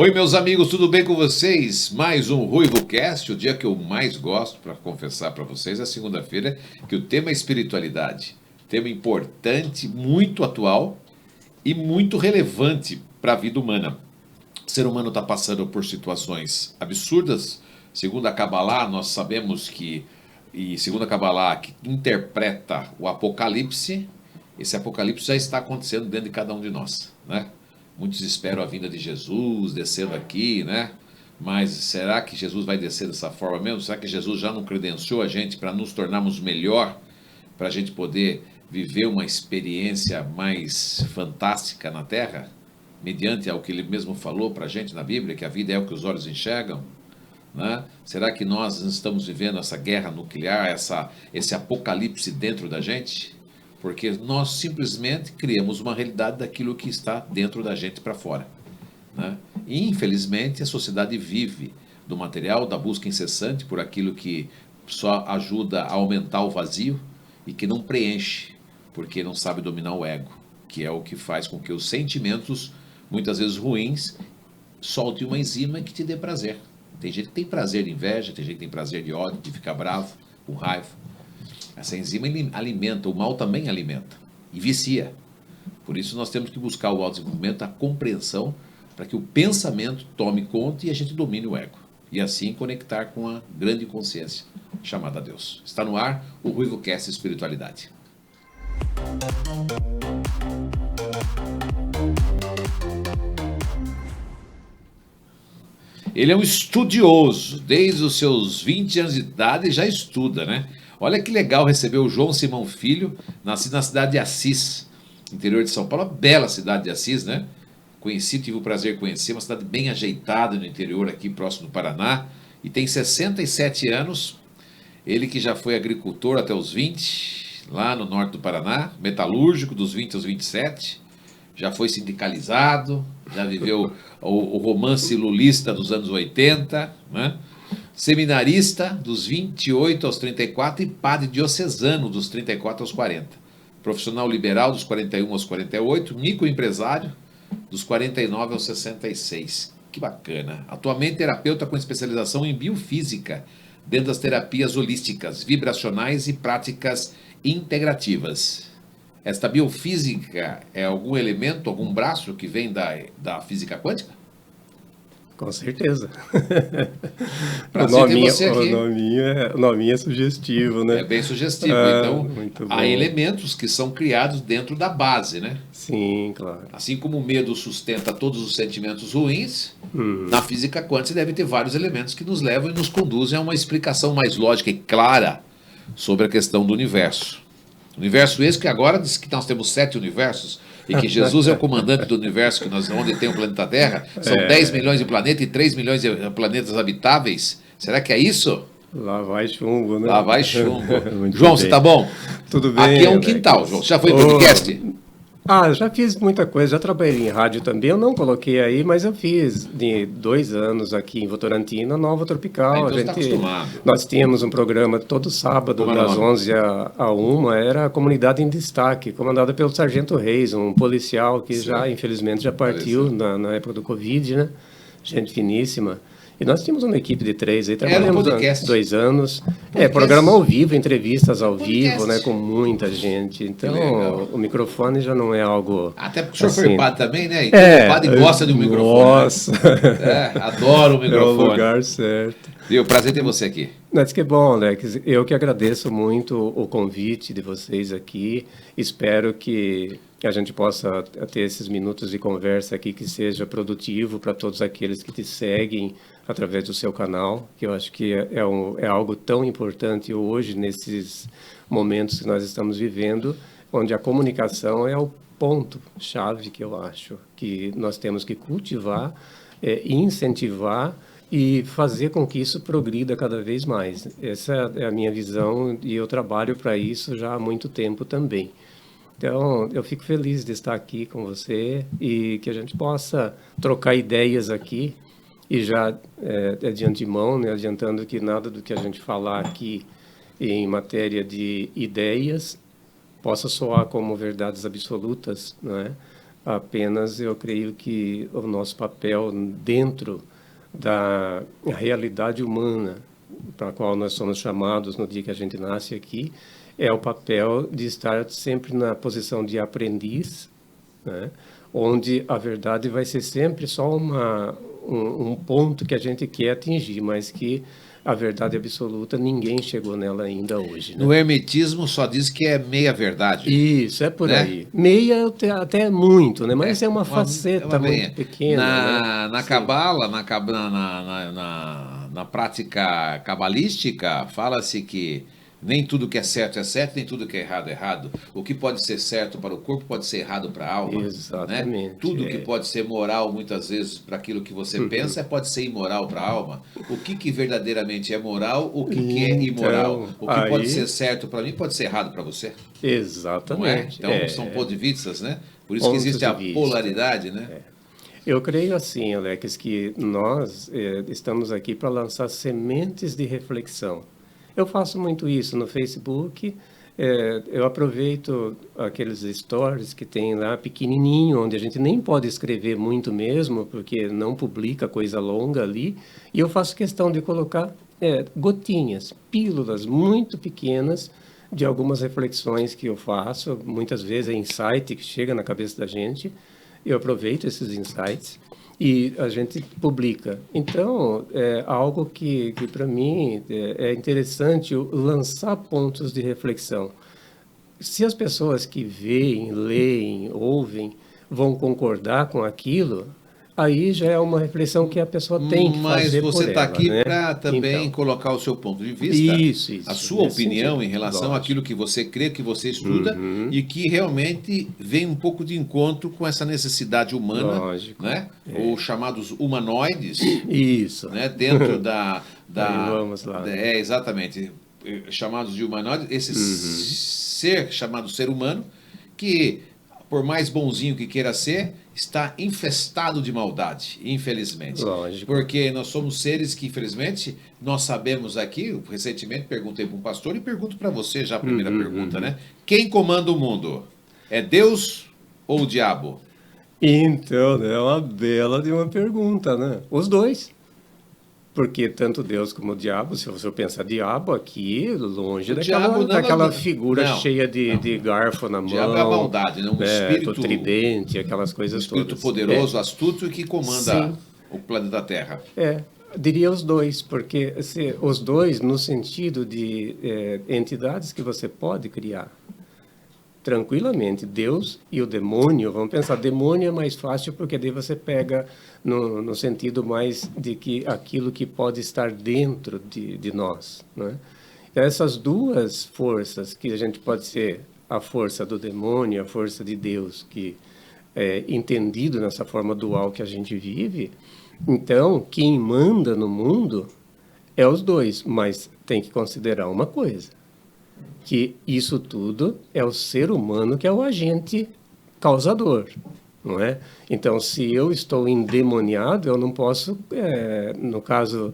Oi, meus amigos, tudo bem com vocês? Mais um RuivoCast, o dia que eu mais gosto, para confessar para vocês, é segunda-feira, que o tema é espiritualidade. Tema importante, muito atual e muito relevante para a vida humana. O ser humano está passando por situações absurdas. Segundo a Kabbalah, nós sabemos que, e segundo a Kabbalah, que interpreta o Apocalipse, esse Apocalipse já está acontecendo dentro de cada um de nós, né? Muitos esperam a vinda de Jesus descendo aqui, né? Mas será que Jesus vai descer dessa forma mesmo? Será que Jesus já não credenciou a gente para nos tornarmos melhor, para a gente poder viver uma experiência mais fantástica na Terra? Mediante ao que ele mesmo falou para a gente na Bíblia, que a vida é o que os olhos enxergam, né? Será que nós estamos vivendo essa guerra nuclear, esse apocalipse dentro da gente? Porque nós simplesmente criamos uma realidade daquilo que está dentro da gente para fora, né? E, infelizmente, a sociedade vive do material, da busca incessante por aquilo que só ajuda a aumentar o vazio e que não preenche, porque não sabe dominar o ego, que é o que faz com que os sentimentos, muitas vezes ruins, soltem uma enzima que te dê prazer. Tem gente que tem prazer de inveja, tem gente que tem prazer de ódio, de ficar bravo, com raiva. Essa enzima alimenta, o mal também alimenta e vicia. Por isso nós temos que buscar o autodesenvolvimento, a compreensão, para que o pensamento tome conta e a gente domine o ego. E assim conectar com a grande consciência chamada Deus. Está no ar o RuivoCast Espiritualidade. Ele é um estudioso, desde os seus 20 anos de idade já estuda, né? Olha que legal receber o João Simão Filho, nascido na cidade de Assis, interior de São Paulo, uma bela cidade de Assis, né? Conheci, tive o prazer de conhecer, uma cidade bem ajeitada no interior, aqui próximo do Paraná, e tem 67 anos, ele que já foi agricultor até os 20, lá no norte do Paraná, metalúrgico dos 20 aos 27, já foi sindicalizado, já viveu o romance lulista dos anos 80, né? Seminarista dos 28 aos 34 e padre diocesano dos 34 aos 40. Profissional liberal dos 41 aos 48, microempresário dos 49 aos 66. Que bacana. Atualmente terapeuta com especialização em biofísica, dentro das terapias holísticas, vibracionais e práticas integrativas. Esta biofísica é algum elemento, algum braço que vem da física quântica? Com certeza. Prazer ter você aqui. O nominho é sugestivo, né? É bem sugestivo. Então, há elementos que são criados dentro da base, né? Sim, claro. Assim como o medo sustenta todos os sentimentos ruins, na física quântica deve ter vários elementos que nos levam e nos conduzem a uma explicação mais lógica e clara sobre a questão do universo. Universo esse que agora diz que nós temos 7 universos e que Jesus é o comandante do universo, onde tem o planeta Terra. São 10 milhões de planetas e 3 milhões de planetas habitáveis. Será que é isso? Lá vai chumbo, né? Lá vai chumbo. João, bem. Você tá bom? Tudo bem. Aqui é um quintal, João. Você já foi em podcast? Já fiz muita coisa, já trabalhei em rádio também, eu não coloquei aí, mas eu fiz de 2 anos aqui em Votorantim, na Nova Tropical. Então você tá acostumado. Nós tínhamos um programa todo sábado, das 11 a 1, era a Comunidade em Destaque, comandada pelo Sargento Reis, um policial que já, infelizmente, já partiu na época do Covid, né? Gente finíssima. E nós tínhamos uma equipe de 3 aí, trabalhamos há 2 anos. Programa ao vivo, entrevistas ao vivo, né, com muita gente. Então, o microfone já não é algo... Até porque o senhor foi padre também, né? Então, o padre gosta de um microfone. Nossa! Né? Adoro o microfone. É o lugar certo. Viu? Prazer ter você aqui. Mas que bom, Alex. Eu que agradeço muito o convite de vocês aqui. Espero que a gente possa ter esses minutos de conversa aqui que seja produtivo para todos aqueles que te seguem através do seu canal, que eu acho que é algo tão importante hoje, nesses momentos que nós estamos vivendo, onde a comunicação é o ponto-chave que eu acho que nós temos que cultivar, incentivar e fazer com que isso progrida cada vez mais. Essa é a minha visão e eu trabalho para isso já há muito tempo também. Então, eu fico feliz de estar aqui com você e que a gente possa trocar ideias aqui e já de antemão, né, adiantando que nada do que a gente falar aqui em matéria de ideias possa soar como verdades absolutas, não é? Apenas eu creio que o nosso papel dentro da realidade humana, para a qual nós somos chamados no dia que a gente nasce aqui, é o papel de estar sempre na posição de aprendiz, né? Onde a verdade vai ser sempre só um ponto que a gente quer atingir, mas que a verdade absoluta, ninguém chegou nela ainda hoje. Né? No hermetismo só diz que é meia verdade. Isso, é por aí. Meia até muito, né? Mas é uma faceta meia. muito pequena. Na Cabala, na prática cabalística, fala-se que nem tudo que é certo, nem tudo que é errado. O que pode ser certo para o corpo pode ser errado para a alma. Exatamente. Né? Tudo que pode ser moral, muitas vezes, para aquilo que você pensa, pode ser imoral para a alma. O que verdadeiramente é moral, o que é imoral. O que pode ser certo para mim, pode ser errado para você. Exatamente. Não é? Então, são pontos de vistas, né? Por isso que existe a polaridade, né? Eu creio assim, Alex, que nós estamos aqui para lançar sementes de reflexão. Eu faço muito isso no Facebook, eu aproveito aqueles stories que tem lá pequenininho, onde a gente nem pode escrever muito mesmo, porque não publica coisa longa ali, e eu faço questão de colocar gotinhas, pílulas muito pequenas de algumas reflexões que eu faço, muitas vezes é insight que chega na cabeça da gente, eu aproveito esses insights e a gente publica. Então, é algo que para mim é interessante lançar pontos de reflexão. Se as pessoas que veem, leem, ouvem, vão concordar com aquilo, aí já é uma reflexão que a pessoa tem que fazer por ela. Mas você está aqui, né? para também colocar o seu ponto de vista, a sua opinião em relação àquilo que você crê, que você estuda, e que realmente vem um pouco de encontro com essa necessidade humana, né? Os chamados humanoides, isso, né? Dentro da vamos lá. Exatamente, chamados de humanoides, esse ser chamado ser humano, que por mais bonzinho que queira ser, está infestado de maldade, infelizmente. Lógico. Porque nós somos seres que, infelizmente, nós sabemos aqui, recentemente perguntei para um pastor e pergunto para você já a primeira pergunta, né? Quem comanda o mundo? É Deus ou o diabo? Então, é uma bela de uma pergunta, né? Os dois. Porque tanto Deus como o diabo, se você pensar diabo aqui, longe daquela figura cheia de garfo na mão. O diabo é a maldade, né? Um espírito tridente, aquelas coisas todas. Um espírito poderoso, astuto e que comanda o planeta Terra. Diria os dois, porque os dois no sentido de entidades que você pode criar. Tranquilamente, Deus e o demônio, vamos pensar, demônio é mais fácil porque daí você pega no sentido mais de que aquilo que pode estar dentro de nós, né? Então, essas duas forças, que a gente pode ser a força do demônio, a força de Deus, que é entendido nessa forma dual que a gente vive, então, quem manda no mundo é os dois, mas tem que considerar uma coisa, que isso tudo é o ser humano que é o agente causador, não é? Então, se eu estou endemoniado, eu não posso, no caso,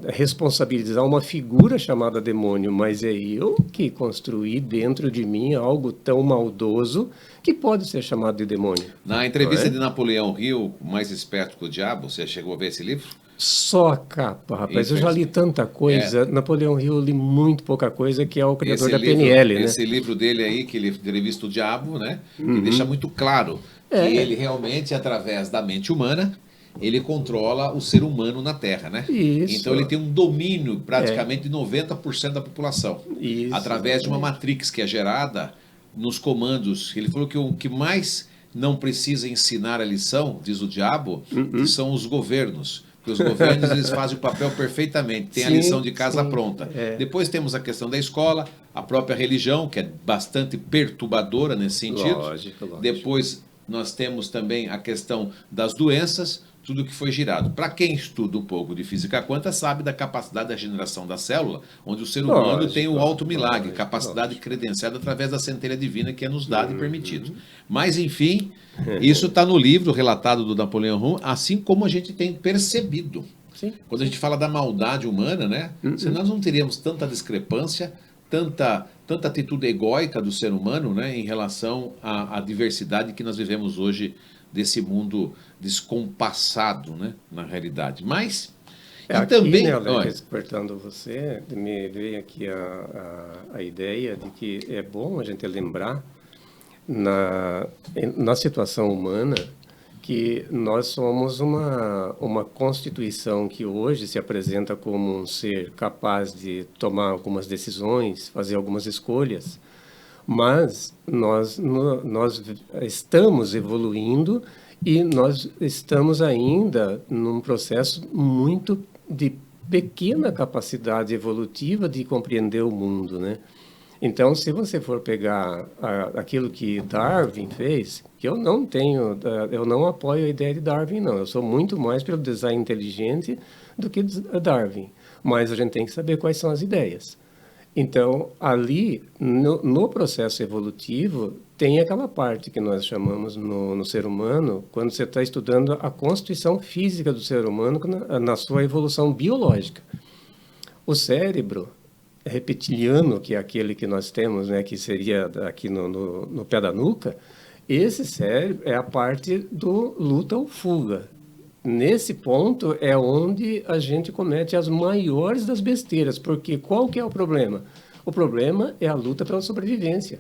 responsabilizar uma figura chamada demônio, mas é eu que construí dentro de mim algo tão maldoso que pode ser chamado de demônio. Na entrevista de Napoleão Hill, Mais Esperto que o Diabo, você chegou a ver esse livro? Só a capa, rapaz. Eu já li tanta coisa. Napoleão Hill, eu li muito pouca coisa, que é o criador da PNL, né? Esse livro dele aí, que ele entrevista o diabo, né? Que deixa muito claro que ele realmente, através da mente humana, ele controla o ser humano na Terra, né? Isso. Então ele tem um domínio praticamente de 90% da população. Isso, através de uma matrix que é gerada nos comandos. Ele falou que o que mais não precisa ensinar a lição, diz o diabo, são os governos. Porque os governos eles fazem o papel perfeitamente, tem a lição de casa pronta. Depois temos a questão da escola, a própria religião, que é bastante perturbadora nesse sentido. Lógico. Depois nós temos também a questão das doenças, tudo que foi girado. Para quem estuda um pouco de física quântica, sabe da capacidade da regeneração da célula, onde o ser humano tem o alto milagre, capacidade credenciada através da centelha divina que é nos dado e permitido. Mas, enfim, isso está no livro relatado do Napoleão Hill, assim como a gente tem percebido. Sim. Quando a gente fala da maldade humana, né? Se nós não teríamos tanta discrepância, tanta tanta atitude egóica do ser humano, né, em relação à diversidade que nós vivemos hoje desse mundo descompassado, né, na realidade. Mas, e Aqui, também... né, Alex, cortando você, me veio aqui a ideia de que é bom a gente lembrar na situação humana que nós somos uma constituição que hoje se apresenta como um ser capaz de tomar algumas decisões, fazer algumas escolhas, mas nós estamos evoluindo e nós estamos ainda num processo muito de pequena capacidade evolutiva de compreender o mundo, né? Então, se você for pegar aquilo que Darwin fez, que eu não apoio a ideia de Darwin, não. Eu sou muito mais pelo design inteligente do que Darwin. Mas a gente tem que saber quais são as ideias. Então, ali, no processo evolutivo, tem aquela parte que nós chamamos no ser humano, quando você está estudando a constituição física do ser humano na sua evolução biológica. O cérebro reptiliano, que é aquele que nós temos, né, que seria aqui no pé da nuca, esse cérebro é a parte do luta ou fuga. Nesse ponto é onde a gente comete as maiores das besteiras, porque qual que é o problema? O problema é a luta pela sobrevivência.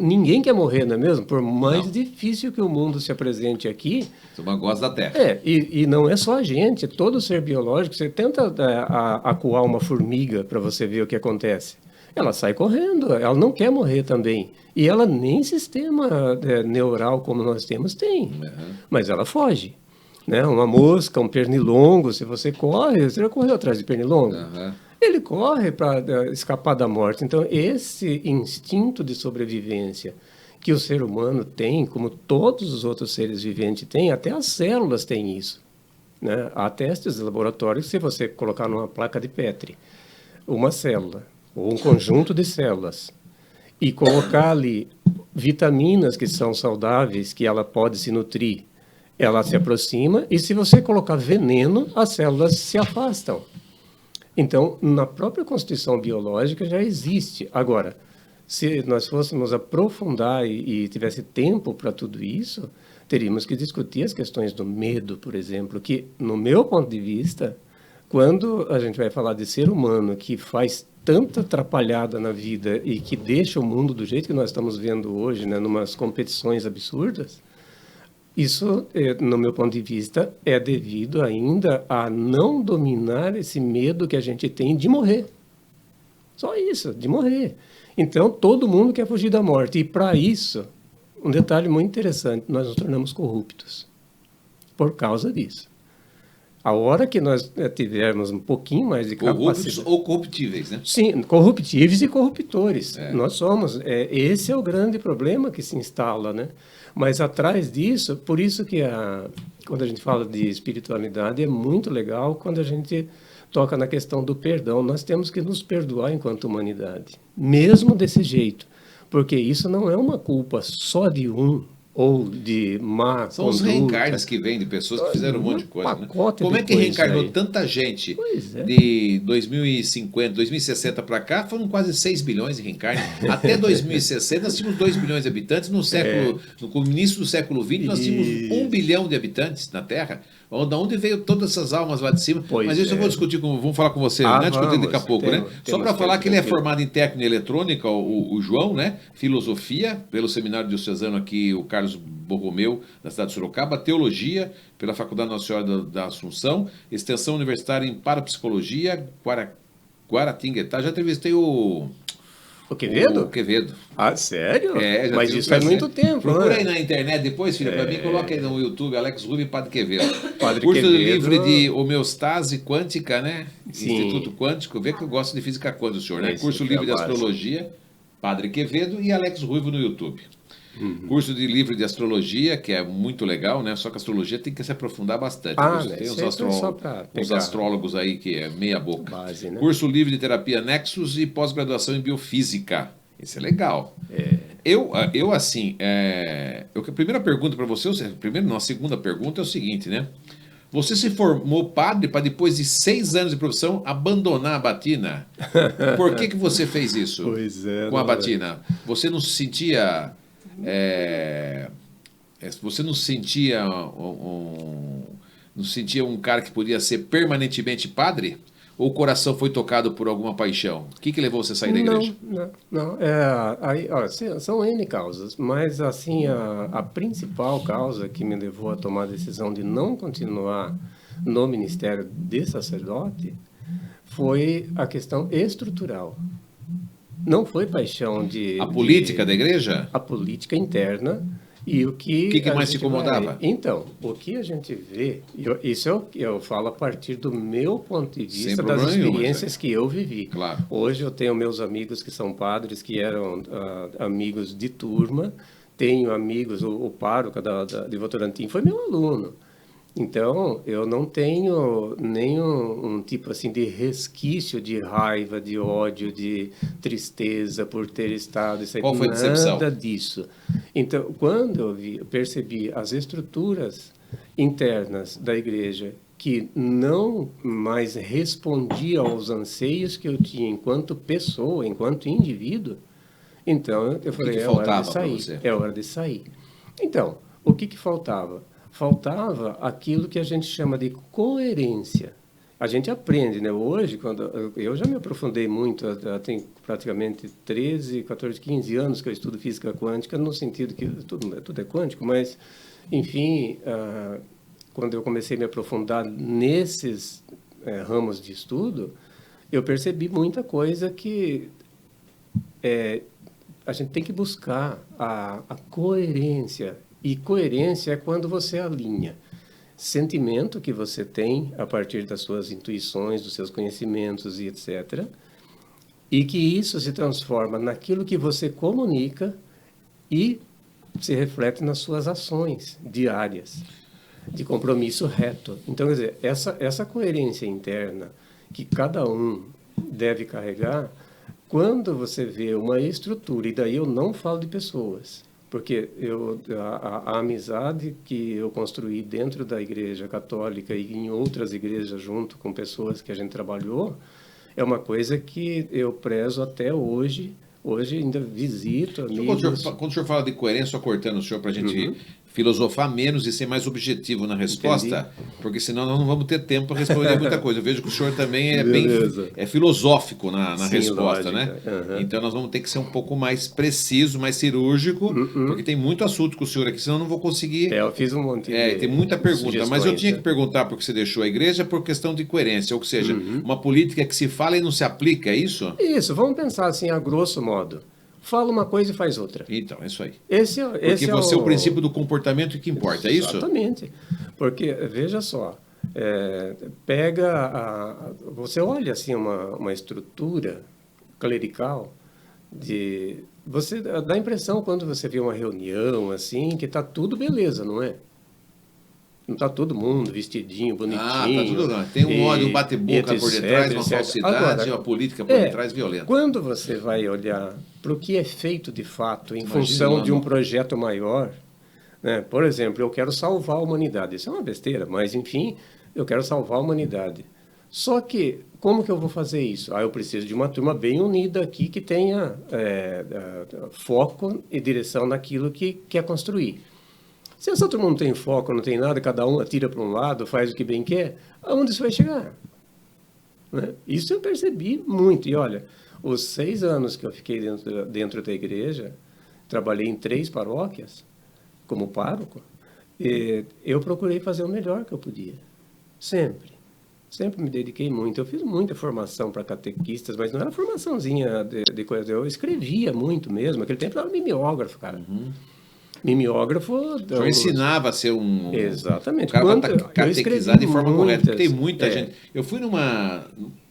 Ninguém quer morrer, não é mesmo? Por mais difícil que o mundo se apresente aqui. Você gosta da Terra. E não é só a gente, todo ser biológico. Você tenta acuar uma formiga para você ver o que acontece. Ela sai correndo, ela não quer morrer também. E ela nem sistema neural como nós temos tem, mas ela foge. Né? Uma mosca, um pernilongo, se você corre, você já correu atrás de pernilongo? Ele corre para escapar da morte. Então, esse instinto de sobrevivência que o ser humano tem, como todos os outros seres viventes têm, até as células têm isso. Né? Há testes de laboratório que, se você colocar numa placa de Petri uma célula ou um conjunto de células e colocar ali vitaminas que são saudáveis, que ela pode se nutrir, ela se aproxima, e se você colocar veneno, as células se afastam. Então, na própria constituição biológica já existe. Agora, se nós fôssemos aprofundar e tivesse tempo para tudo isso, teríamos que discutir as questões do medo, por exemplo, que, no meu ponto de vista, quando a gente vai falar de ser humano que faz tanta atrapalhada na vida e que deixa o mundo do jeito que nós estamos vendo hoje, né, numas competições absurdas, isso, no meu ponto de vista, é devido ainda a não dominar esse medo que a gente tem de morrer. Só isso, de morrer. Então, todo mundo quer fugir da morte. E, para isso, um detalhe muito interessante, nós nos tornamos corruptos por causa disso. A hora que nós tivermos um pouquinho mais de capacidade... Corruptos ou corruptíveis, né? Sim, corruptíveis e corruptores. Nós somos. Esse é o grande problema que se instala, né? Mas atrás disso, por isso que quando a gente fala de espiritualidade, é muito legal quando a gente toca na questão do perdão. Nós temos que nos perdoar enquanto humanidade, mesmo desse jeito, porque isso não é uma culpa só de um ou de má São os reencarnes que vêm de pessoas que fizeram um monte de coisa. Né? Como é que reencarnou tanta gente de 2050, 2060 para cá? Foram quase 6 bilhões de reencarnes. Até 2060 nós tínhamos 2 bilhões de habitantes. No início do século XX nós tínhamos 1 bilhão de habitantes na Terra. Da onde veio todas essas almas lá de cima? Mas isso eu vou discutir, vamos falar com você, né? Discutir daqui a pouco, né? Só para falar que ele é formado em técnica eletrônica, o João, né? Filosofia, pelo Seminário Diocesano aqui, o Carlos Borromeu, da cidade de Sorocaba, Teologia, pela Faculdade Nossa Senhora da Assunção, Extensão Universitária em Parapsicologia, Guaratinguetá. Já entrevistei o Quevedo? O Quevedo. Ah, sério? Mas isso faz muito tempo. Procura aí na internet depois, filha, para mim, coloca aí no YouTube, Alex Rubi e Padre Quevedo. Padre Curso Quevedo... livre de homeostase quântica, né? Sim. Instituto Quântico. Vê que eu gosto de física quântica, o senhor, né? Curso livre de astrologia, Padre Quevedo e Alex Ruivo no YouTube. Curso de livre de astrologia, que é muito legal, né? Só que a astrologia tem que se aprofundar bastante. Tem uns astrólogos aí que é meia boca. Base, né? Curso livre de terapia Nexus e pós-graduação em biofísica. Isso é legal. A primeira pergunta para você, a segunda pergunta é o seguinte, né? Você se formou padre para depois de 6 anos de profissão abandonar a batina. Por que você fez isso Pois é, com a não, batina? Você não se sentia... você não sentia não sentia um cara que podia ser permanentemente padre? Ou o coração foi tocado por alguma paixão? O que levou você a sair da igreja? Não. Aí, ó, são N causas, mas assim, a principal causa que me levou a tomar a decisão de não continuar no ministério de sacerdote foi a questão estrutural. Não foi paixão A política da igreja? a política interna e o O que a mais te gente incomodava? Então, o que a gente vê, isso é o que eu falo a partir do meu ponto de Sem vista, problema das nenhum, experiências que eu vivi. Claro. Hoje eu tenho meus amigos que são padres, que eram amigos de turma, tenho amigos, o pároco de Votorantim foi meu aluno. Então, eu não tenho nenhum tipo assim de resquício de raiva, de ódio, de tristeza por ter estado, isso aí, Qual foi a decepção? nada disso. Então, quando eu percebi as estruturas internas da igreja que não mais respondiam aos anseios que eu tinha enquanto pessoa, enquanto indivíduo, então eu falei, é hora de sair, é hora de sair. Então, o que faltava? Faltava aquilo que a gente chama de coerência. A gente aprende, né? Hoje, quando eu já me aprofundei muito, tem praticamente 13, 14, 15 anos que eu estudo física quântica, no sentido que tudo é quântico, mas, enfim, quando eu comecei a me aprofundar nesses ramos de estudo, eu percebi muita coisa que a gente tem que buscar a coerência. E coerência é quando você alinha sentimento que você tem a partir das suas intuições, dos seus conhecimentos e etc. E que isso se transforma naquilo que você comunica e se reflete nas suas ações diárias, de compromisso reto. Então, quer dizer, essa coerência interna que cada um deve carregar, quando você vê uma estrutura, e daí eu não falo de pessoas, porque a amizade que eu construí dentro da Igreja Católica e em outras igrejas junto com pessoas que a gente trabalhou, é uma coisa que eu prezo até hoje. Hoje ainda visito amigos. Quando o senhor fala de coerência, só cortando o senhor para a gente filosofar menos e ser mais objetivo na resposta, porque senão nós não vamos ter tempo para responder muita coisa. Eu vejo que o senhor também é bem filosófico na Sim, resposta, lógica. né? Então nós vamos ter que ser um pouco mais preciso, mais cirúrgico, porque tem muito assunto com o senhor aqui, senão eu não vou conseguir. Eu fiz um monte de tem muita pergunta, mas eu tinha que né? perguntar porque você deixou a igreja por questão de coerência, ou seja, uma política que se fala e não se aplica, é isso? Isso, vamos pensar assim, a grosso modo. Fala uma coisa e faz outra. Então, é isso aí. Porque você é o princípio do comportamento que importa, é isso? Exatamente. Porque, veja só, você olha assim uma estrutura clerical, você dá a impressão quando você vê uma reunião assim, que está tudo beleza, não é? Não está todo mundo vestidinho, bonitinho. Tá tudo não. Tem um ódio, um bate-boca por detrás, uma falsidade, uma política por detrás violenta. Quando você vai olhar para o que é feito de fato em função de um projeto maior, né? Por exemplo, eu quero salvar a humanidade. Isso é uma besteira, mas enfim, eu quero salvar a humanidade. Só que, como que eu vou fazer isso? Eu preciso de uma turma bem unida aqui que tenha foco e direção naquilo que quer construir. Se essa turma não tem foco, não tem nada, cada um atira para um lado, faz o que bem quer, aonde isso vai chegar? Né? Isso eu percebi muito. E olha, os 6 anos que eu fiquei dentro da igreja, trabalhei em 3 paróquias como pároco, e eu procurei fazer o melhor que eu podia. Sempre. Sempre me dediquei muito. Eu fiz muita formação para catequistas, mas não era formaçãozinha de coisa. Eu escrevia muito mesmo. Naquele tempo eu era mimeógrafo, cara. Mimeógrafo. Eu ensinava a ser um. Exatamente. O cara para catequizar de forma correta. Porque tem muita gente. Eu fui numa.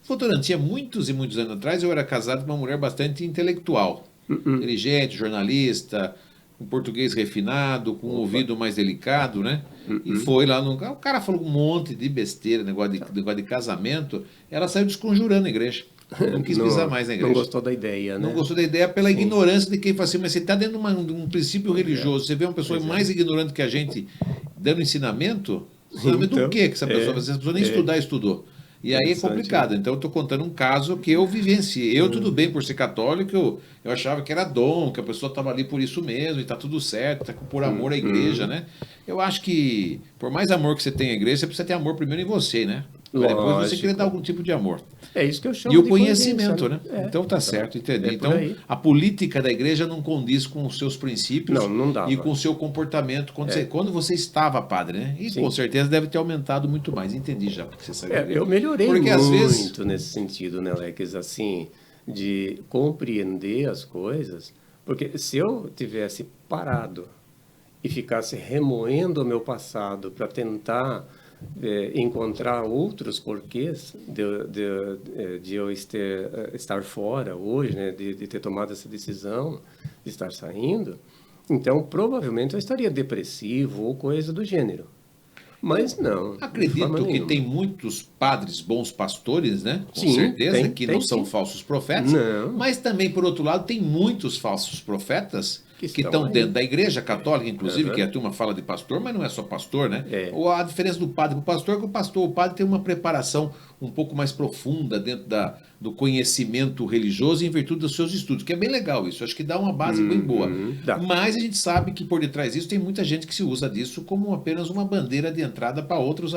Votorantim, há muitos e muitos anos atrás, eu era casado com uma mulher bastante intelectual. Inteligente, jornalista, com português refinado, com um ouvido mais delicado, né? E foi lá no. O cara falou um monte de besteira, negócio de casamento. Ela saiu desconjurando a igreja. Não quis pisar mais na igreja. Não gostou da ideia, né? Não gostou da ideia pela ignorância de quem fala assim, mas você está dentro de um princípio religioso, você vê uma pessoa mais ignorante que a gente dando ensinamento, Ensinamento do quê que essa pessoa vai ser? Essa pessoa nem estudar, estudou. E aí é complicado. Então, eu estou contando um caso que eu vivenciei. Eu, tudo bem, por ser católico, eu achava que era dom, que a pessoa estava ali por isso mesmo, e está tudo certo, está por amor à igreja, né? Eu acho que, por mais amor que você tenha à igreja, você precisa ter amor primeiro em você, né? Para depois você querer dar algum tipo de amor. É isso que eu chamo E o de conhecimento, né? É. Então tá certo, entendi. É Então, a política da igreja não condiz com os seus princípios não dava. e com o seu comportamento quando você estava padre, né? E com certeza deve ter aumentado muito mais. Entendi já, porque você sabia. Eu melhorei porque, muito às vezes... nesse sentido, né, Alex? Assim, de compreender as coisas. Porque se eu tivesse parado e ficasse remoendo o meu passado para tentar encontrar outros porquês de eu estar fora hoje, né, de ter tomado essa decisão de estar saindo, então provavelmente eu estaria depressivo ou coisa do gênero. Mas não. Acredito que tem muitos padres, bons pastores, né? Com sim, certeza, que não são falsos profetas. Não. Mas também, por outro lado, tem muitos falsos profetas que estão dentro da igreja católica, inclusive, que a turma fala de pastor, mas não é só pastor, né? Ou a diferença do padre para o pastor é que o padre tem uma preparação um pouco mais profunda dentro do conhecimento religioso em virtude dos seus estudos, que é bem legal isso, acho que dá uma base bem boa. Mas a gente sabe que por detrás disso tem muita gente que se usa disso como apenas uma bandeira de entrada para outros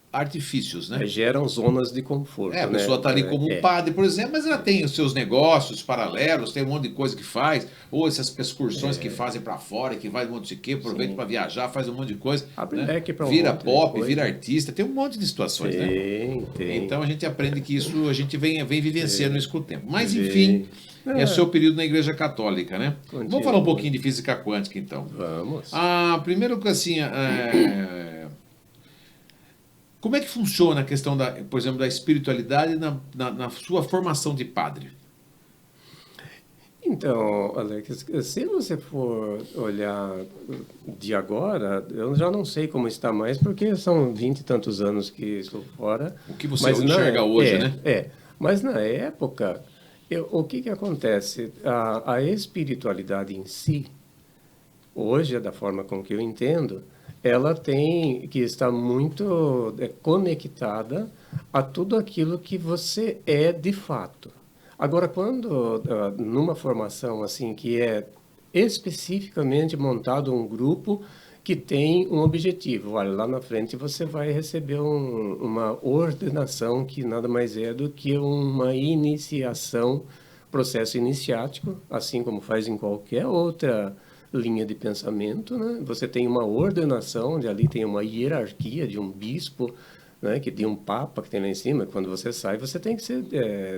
artifícios, né? Geram zonas de conforto. A pessoa está ali como um padre, por exemplo, mas ela tem os seus negócios paralelos, tem um monte de coisa que faz, ou essas excursões que fazem para fora, que vai um monte de quê, aproveita para viajar, faz um monte de coisa, né? Vira pop, vira artista, tem um monte de situações, né? Então a gente aprende que isso, a gente vem vivenciando isso com o tempo. Mas enfim, é o seu período na Igreja Católica, né? Vamos falar um pouquinho de física quântica, então. Vamos. Primeiro que assim... Como é que funciona a questão, por exemplo, da espiritualidade na sua formação de padre? Então, Alex, se você for olhar de agora, eu já não sei como está mais, porque são 20 e tantos anos que estou fora. O que você enxerga hoje, né? Mas na época, o que acontece? A espiritualidade em si, hoje, da forma com que eu entendo, ela tem que estar muito conectada a tudo aquilo que você é de fato. Agora, quando numa formação assim que é especificamente montado um grupo que tem um objetivo, olha, lá na frente você vai receber uma ordenação que nada mais é do que uma iniciação, processo iniciático, assim como faz em qualquer outra linha de pensamento, né? Você tem uma ordenação, onde ali tem uma hierarquia de um bispo, né? Que tem um papa que tem lá em cima. Quando você sai, você tem que ser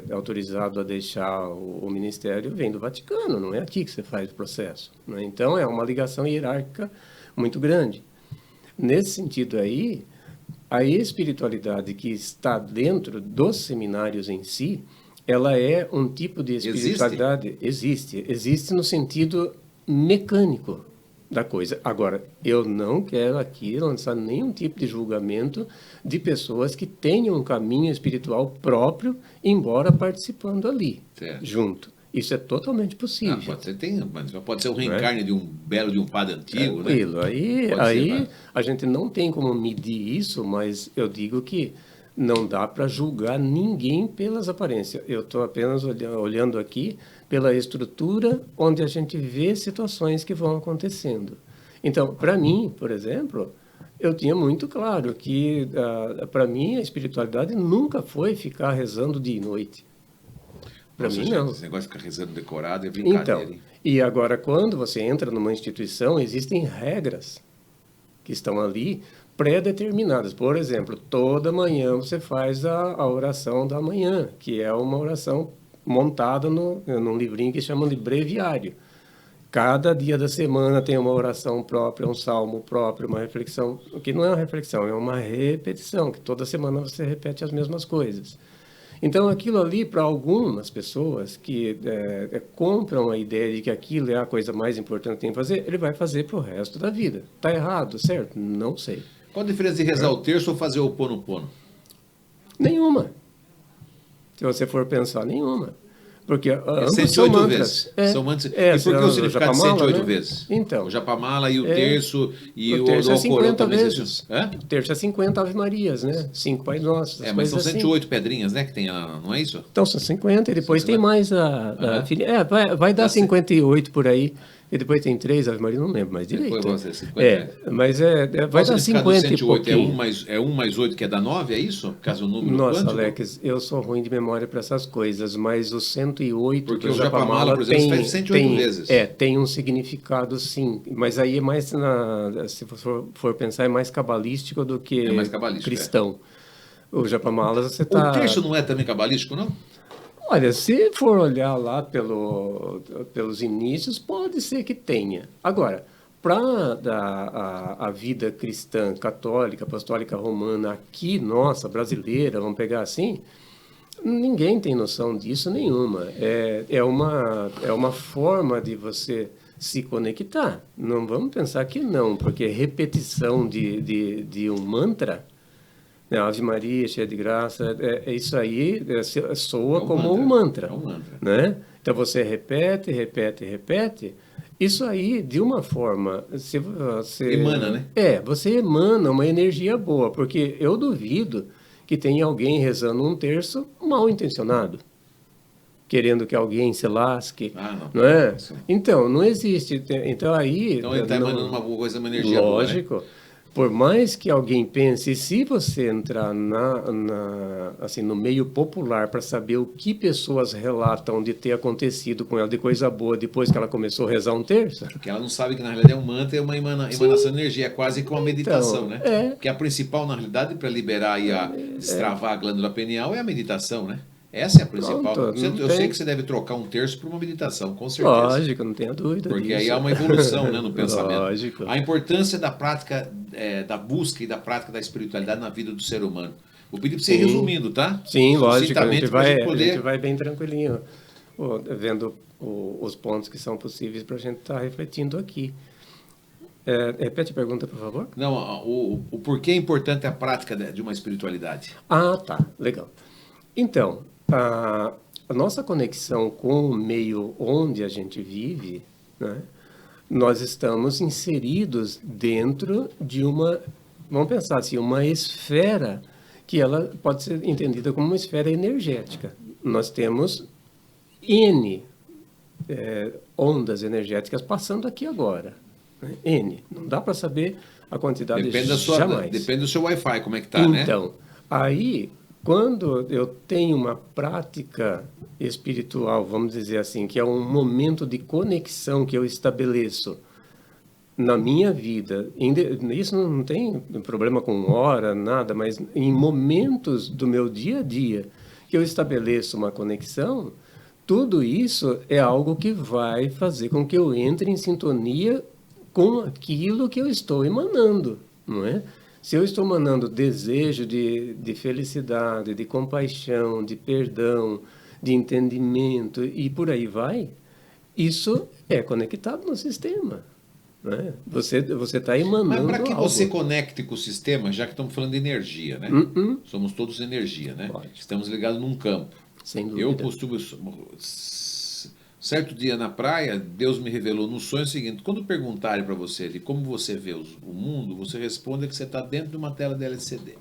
autorizado a deixar o ministério, vem do Vaticano, não é aqui que você faz o processo, né? Então é uma ligação hierárquica muito grande. Nesse sentido aí, a espiritualidade que está dentro dos seminários em si, ela é um tipo de espiritualidade... Existe no sentido mecânico da coisa. Agora, eu não quero aqui lançar nenhum tipo de julgamento de pessoas que tenham um caminho espiritual próprio, embora participando ali, junto. Isso é totalmente possível. Pode ser o reencarne de um padre antigo, né? Aí a gente não tem como medir isso, mas eu digo que não dá para julgar ninguém pelas aparências. Eu estou apenas olhando aqui pela estrutura onde a gente vê situações que vão acontecendo. Então, para mim, por exemplo, eu tinha muito claro que, para mim, a espiritualidade nunca foi ficar rezando dia e noite. Para mim, não. Esse negócio de ficar rezando decorado é brincadeira. Então, e agora, quando você entra numa instituição, existem regras que estão ali pré-determinadas. Por exemplo, toda manhã você faz a oração da manhã, que é uma oração montada num livrinho que chamam de breviário. Cada dia da semana tem uma oração própria, um salmo próprio, uma reflexão, que não é uma reflexão, é uma repetição, que toda semana você repete as mesmas coisas. Então, aquilo ali, para algumas pessoas que compram a ideia de que aquilo é a coisa mais importante que tem que fazer, ele vai fazer para o resto da vida. Está errado, certo? Não sei. Qual a diferença de rezar o terço ou fazer o Ho'oponopono? Nenhuma. Se você for pensar, nenhuma. Porque É ambos 108 são mantras. vezes. São mantras. É, E por que o significado de Japamala, 108 né? vezes? Então, O Japamala e o terço e o o terço é Alcorão 50 também. vezes. Hã? O terço é 50 Ave Marias, né? 5 Pai Nossos, É, as mas são coisas assim. 108 pedrinhas, né, que tem lá, não é isso? Então são 50 e depois tem 50. mais Aham. vai dar Dá 58 por aí. E depois tem 3 Ave Maria, não lembro mais Depois direito. você, 50. Mas Qual vai o dar significado do 50 e 108? É 1 pouquinho. mais 8 que é dar 9, é isso? Por causa do número Nossa, quântico? Alex, eu sou ruim de memória para essas coisas, mas o 108 Porque do o Japamala, Japamala por exemplo, faz 108 vezes. tem um significado, sim. Mas aí é mais, se for pensar, é mais cabalístico do que É mais cabalístico, cristão. O Japamala, você O está... terço não é também cabalístico, não? Olha, se for olhar lá pelos inícios, pode ser que tenha. Agora, para a vida cristã, católica, apostólica romana aqui, nossa, brasileira, vamos pegar assim, ninguém tem noção disso nenhuma. É uma forma de você se conectar. Não vamos pensar que não, porque repetição de um mantra, né, Ave Maria, cheia de graça, isso aí soa como um mantra. É um mantra. Né? Então você repete, repete, repete. Isso aí, de uma forma, se você... Emana, né? Você emana uma energia boa, porque eu duvido que tenha alguém rezando um terço mal intencionado, querendo que alguém se lasque, não é? Então, não existe. Então aí... Então ele está emanando uma coisa, uma energia lógico, boa, né? Por mais que alguém pense, se você entrar assim, no meio popular para saber o que pessoas relatam de ter acontecido com ela de coisa boa depois que ela começou a rezar um terço... Porque ela não sabe que na realidade é um mantra, é uma emanação de energia, é quase que uma meditação, Então, né? Porque a principal, na realidade, para liberar e destravar a glândula pineal é a meditação, né? Essa é a principal. Pronto, Eu sei que você deve trocar um terço por uma meditação, com certeza. Lógico, não tenha dúvida Porque disso. aí há uma evolução, né, no pensamento. Lógico. A importância da prática, da busca e da prática da espiritualidade na vida do ser humano. Vou pedir para você ir resumindo, tá? Sim, lógico. A gente poder... vai bem tranquilinho, vendo os pontos que são possíveis para a gente estar refletindo aqui. Repete a pergunta, por favor. Não, o porquê é importante a prática de uma espiritualidade. Ah, tá. Legal. Então, a nossa conexão com o meio onde a gente vive, né, nós estamos inseridos dentro de uma, vamos pensar assim, uma esfera que ela pode ser entendida como uma esfera energética. Nós temos N ondas energéticas passando aqui agora. Né? N. Não dá para saber a quantidade jamais. Depende do seu Wi-Fi, como é que está, né? Então, aí... Quando eu tenho uma prática espiritual, vamos dizer assim, que é um momento de conexão que eu estabeleço na minha vida, isso não tem problema com hora, nada, mas em momentos do meu dia a dia que eu estabeleço uma conexão, tudo isso é algo que vai fazer com que eu entre em sintonia com aquilo que eu estou emanando, não é? Se eu estou emanando desejo de felicidade, de compaixão, de perdão, de entendimento e por aí vai, isso é conectado no sistema. Né? Você está emanando. Mas para que algo. você conecte com o sistema, já que estamos falando de energia, né? Somos todos energia, né? Pode. Estamos ligados num campo. Sem dúvida. Eu costumo... Certo dia na praia, Deus me revelou no sonho o seguinte: quando perguntarem para você de como você vê o mundo, você responde que você está dentro de uma tela de LCD.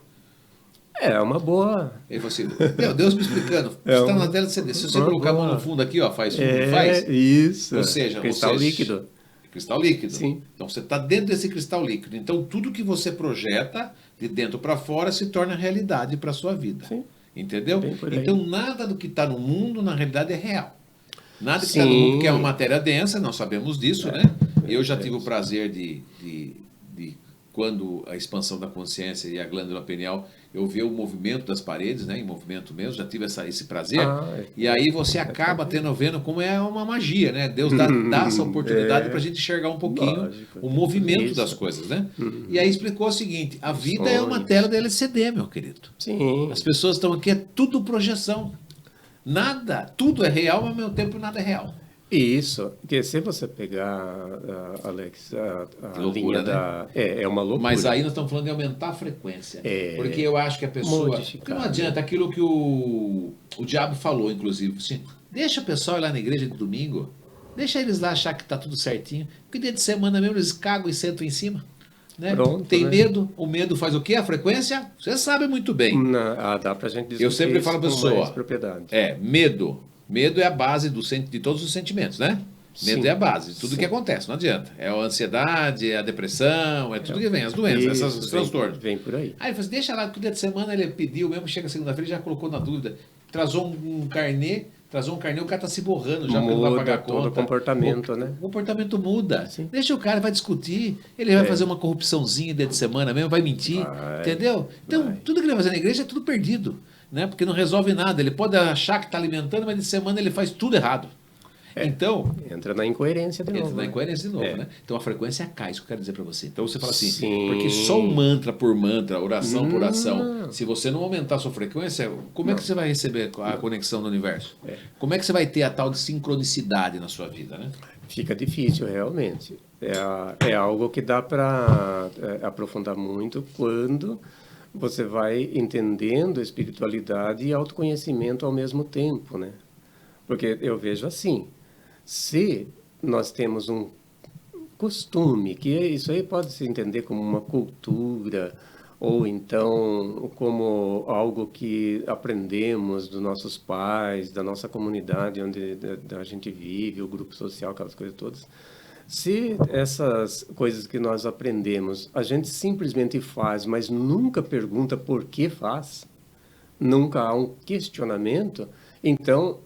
É uma boa. Ele falou assim: Deus me explicando, você está na tela de LCD. Se você colocar a mão no fundo aqui, ó, faz. Isso. Ou seja, cristal líquido. Cristal líquido. Sim. Então você está dentro desse cristal líquido. Então tudo que você projeta de dentro para fora se torna realidade para a sua vida. Sim. Entendeu? Então nada do que está no mundo, na realidade, é real. Nada que está no mundo que é uma matéria densa, nós sabemos disso, né? Eu já tive o prazer de quando a expansão da consciência e a glândula pineal, eu ver o movimento das paredes, né? Em movimento mesmo, já tive esse prazer. E aí você acaba vendo como é uma magia, né? Deus dá essa oportunidade para a gente enxergar um pouquinho o movimento das coisas, né? E aí explicou o seguinte: a vida é uma tela de LCD, meu querido. Sim. As pessoas estão aqui, é tudo projeção. Nada, tudo é real, mas ao mesmo tempo nada é real. Isso, porque se você pegar, Alex, a loucura, linha né? É uma loucura. Mas aí nós estamos falando de aumentar a frequência. Porque eu acho que a pessoa... Porque não adianta, aquilo que o diabo falou, inclusive, assim, Deixa o pessoal ir lá na igreja de domingo. Deixa eles lá achar que tá tudo certinho. Porque dia de semana mesmo eles cagam e sentam em cima. Né? Pronto, Tem né? medo. O medo faz o quê? A frequência? Você sabe muito bem. Dá para a gente discutir Eu sempre falo para a isso com mais pessoa, propriedade. medo. Medo é a base de todos os sentimentos, né? Medo Sim, é a base de tudo sim. que acontece, não adianta. É a ansiedade, é a depressão, é tudo que vem, as doenças, Isso, esses transtornos. vem por aí. Aí ele falou assim, deixa lá, que o dia de semana ele pediu mesmo, chega segunda-feira e já colocou na dúvida. Trazou um carnê, o cara tá se borrando já porque não vai Muda pagar a todo o conta. comportamento, né? O comportamento muda. Sim. Deixa o cara, vai discutir, ele vai fazer uma corrupçãozinha dia de semana mesmo, vai mentir, Vai, entendeu? Então, vai. tudo que ele vai fazer na igreja é tudo perdido, né? Porque não resolve nada. Ele pode achar que está alimentando, mas de semana ele faz tudo errado. Então, Entra na incoerência de entra novo. na né? incoerência de novo, né? Então a frequência cai, isso que eu quero dizer para você. Então você fala assim, Sim. porque só um mantra por mantra, oração por oração, Não. se você não aumentar a sua frequência, como é que você vai receber a conexão do universo? Como é que você vai ter a tal de sincronicidade na sua vida, né? Fica difícil, realmente. É algo que dá para aprofundar muito quando você vai entendendo espiritualidade e autoconhecimento ao mesmo tempo, né? Porque eu vejo assim, se nós temos um costume, que isso aí pode se entender como uma cultura, ou então como algo que aprendemos dos nossos pais, da nossa comunidade onde a gente vive, o grupo social, aquelas coisas todas. Se essas coisas que nós aprendemos, a gente simplesmente faz, mas nunca pergunta por que faz, nunca há um questionamento, então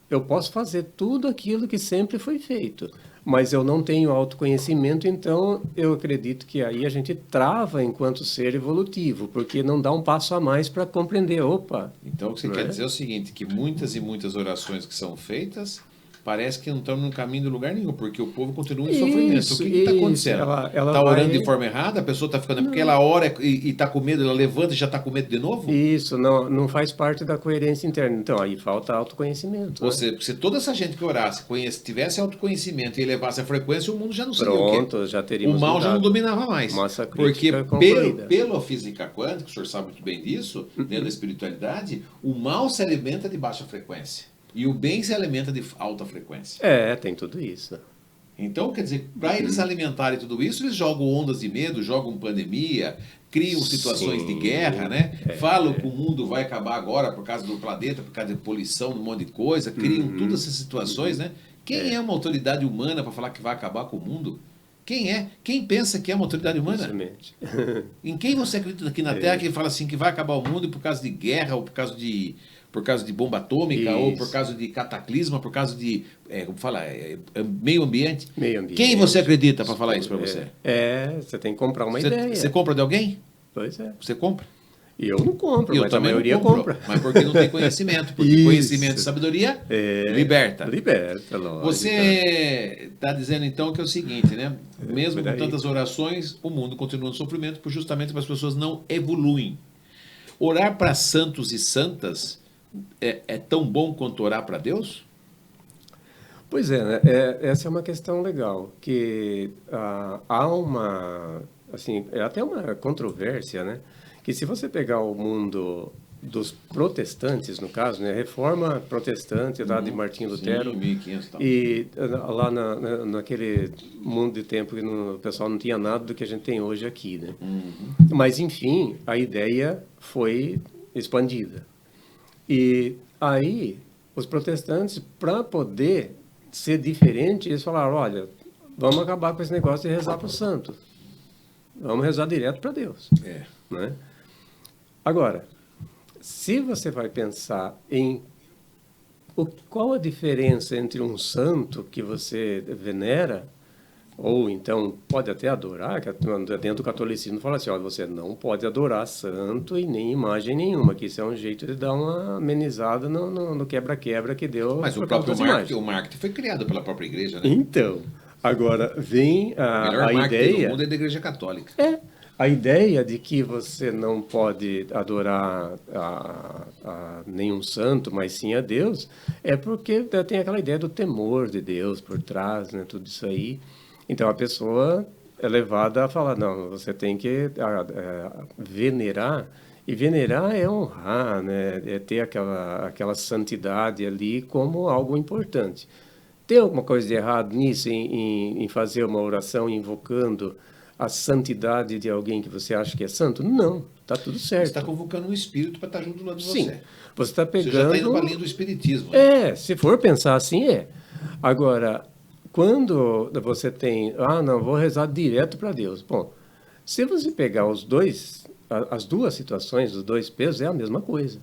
eu posso fazer tudo aquilo que sempre foi feito, mas eu não tenho autoconhecimento, então eu acredito que aí a gente trava enquanto ser evolutivo, porque não dá um passo a mais para compreender, opa. Então, o que você quer dizer é o seguinte, que muitas e muitas orações que são feitas, parece que não estão no caminho de lugar nenhum, porque o povo continua em sofrimento. Isso, O que está acontecendo? ela Está orando vai... de forma errada, a pessoa está ficando... Porque ela ora e está com medo, ela levanta e já está com medo de novo? Isso, não faz parte da coerência interna. Então, aí falta autoconhecimento. Ou Né? seja, se toda essa gente que orasse, tivesse autoconhecimento e elevasse a frequência, o mundo já não seria o quê? Pronto, já teríamos O mal já não mudado. dominava mais. Massa Porque crítica concluída. pela física quântica, o senhor sabe muito bem disso, dentro da espiritualidade, o mal se alimenta de baixa frequência. E o bem se alimenta de alta frequência. Tem tudo isso. Então, quer dizer, para eles alimentarem tudo isso, eles jogam ondas de medo, jogam pandemia, criam situações de guerra, né? Falam que o mundo vai acabar agora por causa do planeta, por causa de poluição, um monte de coisa, criam todas essas situações, né? Quem é uma autoridade humana para falar que vai acabar com o mundo? Quem é? Quem pensa que é uma autoridade humana? Exatamente. Em quem você acredita aqui na Terra que fala assim que vai acabar o mundo por causa de guerra ou por causa de bomba atômica, Isso. ou por causa de cataclisma, por causa de, como fala, meio ambiente? Meio ambiente. Quem você acredita para falar isso para você? Você tem que comprar uma ideia. Você compra de alguém? Pois é. Você compra? E eu não compro, Eu mas a também não maioria compro, compra. mas porque não tem conhecimento. Porque Isso. conhecimento e sabedoria liberta. Liberta, lógico. Você está dizendo então que é o seguinte, né? Mesmo por com aí. tantas orações, o mundo continua no sofrimento justamente porque as pessoas não evoluem. Orar para santos e santas é tão bom quanto orar para Deus? Pois é, né? Essa é uma questão legal, que há uma, assim, é até uma controvérsia, né? Que se você pegar o mundo dos protestantes, no caso, né? Reforma protestante lá de Martinho Lutero, Sim, 1500 e tal. e lá naquele mundo de tempo que o pessoal não tinha nada do que a gente tem hoje aqui, né? Mas, enfim, a ideia foi expandida. E aí, os protestantes, para poder ser diferente, eles falaram, olha, vamos acabar com esse negócio de rezar para o santo. Vamos rezar direto para Deus. Né? Agora, se você vai pensar em qual a diferença entre um santo que você venera, ou então pode até adorar, que dentro do catolicismo fala assim, olha, você não pode adorar santo e nem imagem nenhuma, que isso é um jeito de dar uma amenizada no quebra-quebra que deu. Mas o por causa próprio das imagens. marketing foi criado pela própria igreja, né? Então, agora vem O melhor a marketing ideia... do mundo é da igreja católica. A ideia de que você não pode adorar a nenhum santo, mas sim a Deus, é porque tem aquela ideia do temor de Deus por trás, né, tudo isso aí. Então a pessoa é levada a falar, não, você tem que venerar, e venerar é honrar, né? É ter aquela santidade ali como algo importante. Tem alguma coisa de errado nisso, em fazer uma oração invocando a santidade de alguém que você acha que é santo? Não, está tudo Você está certo. convocando um espírito para estar junto do lado de Sim, você. você está Você já está indo para a pegando. linha do espiritismo, né? Se for pensar assim, é. Agora, quando você tem, não, vou rezar direto para Deus. Bom, se você pegar as duas situações, os dois pesos, é a mesma coisa.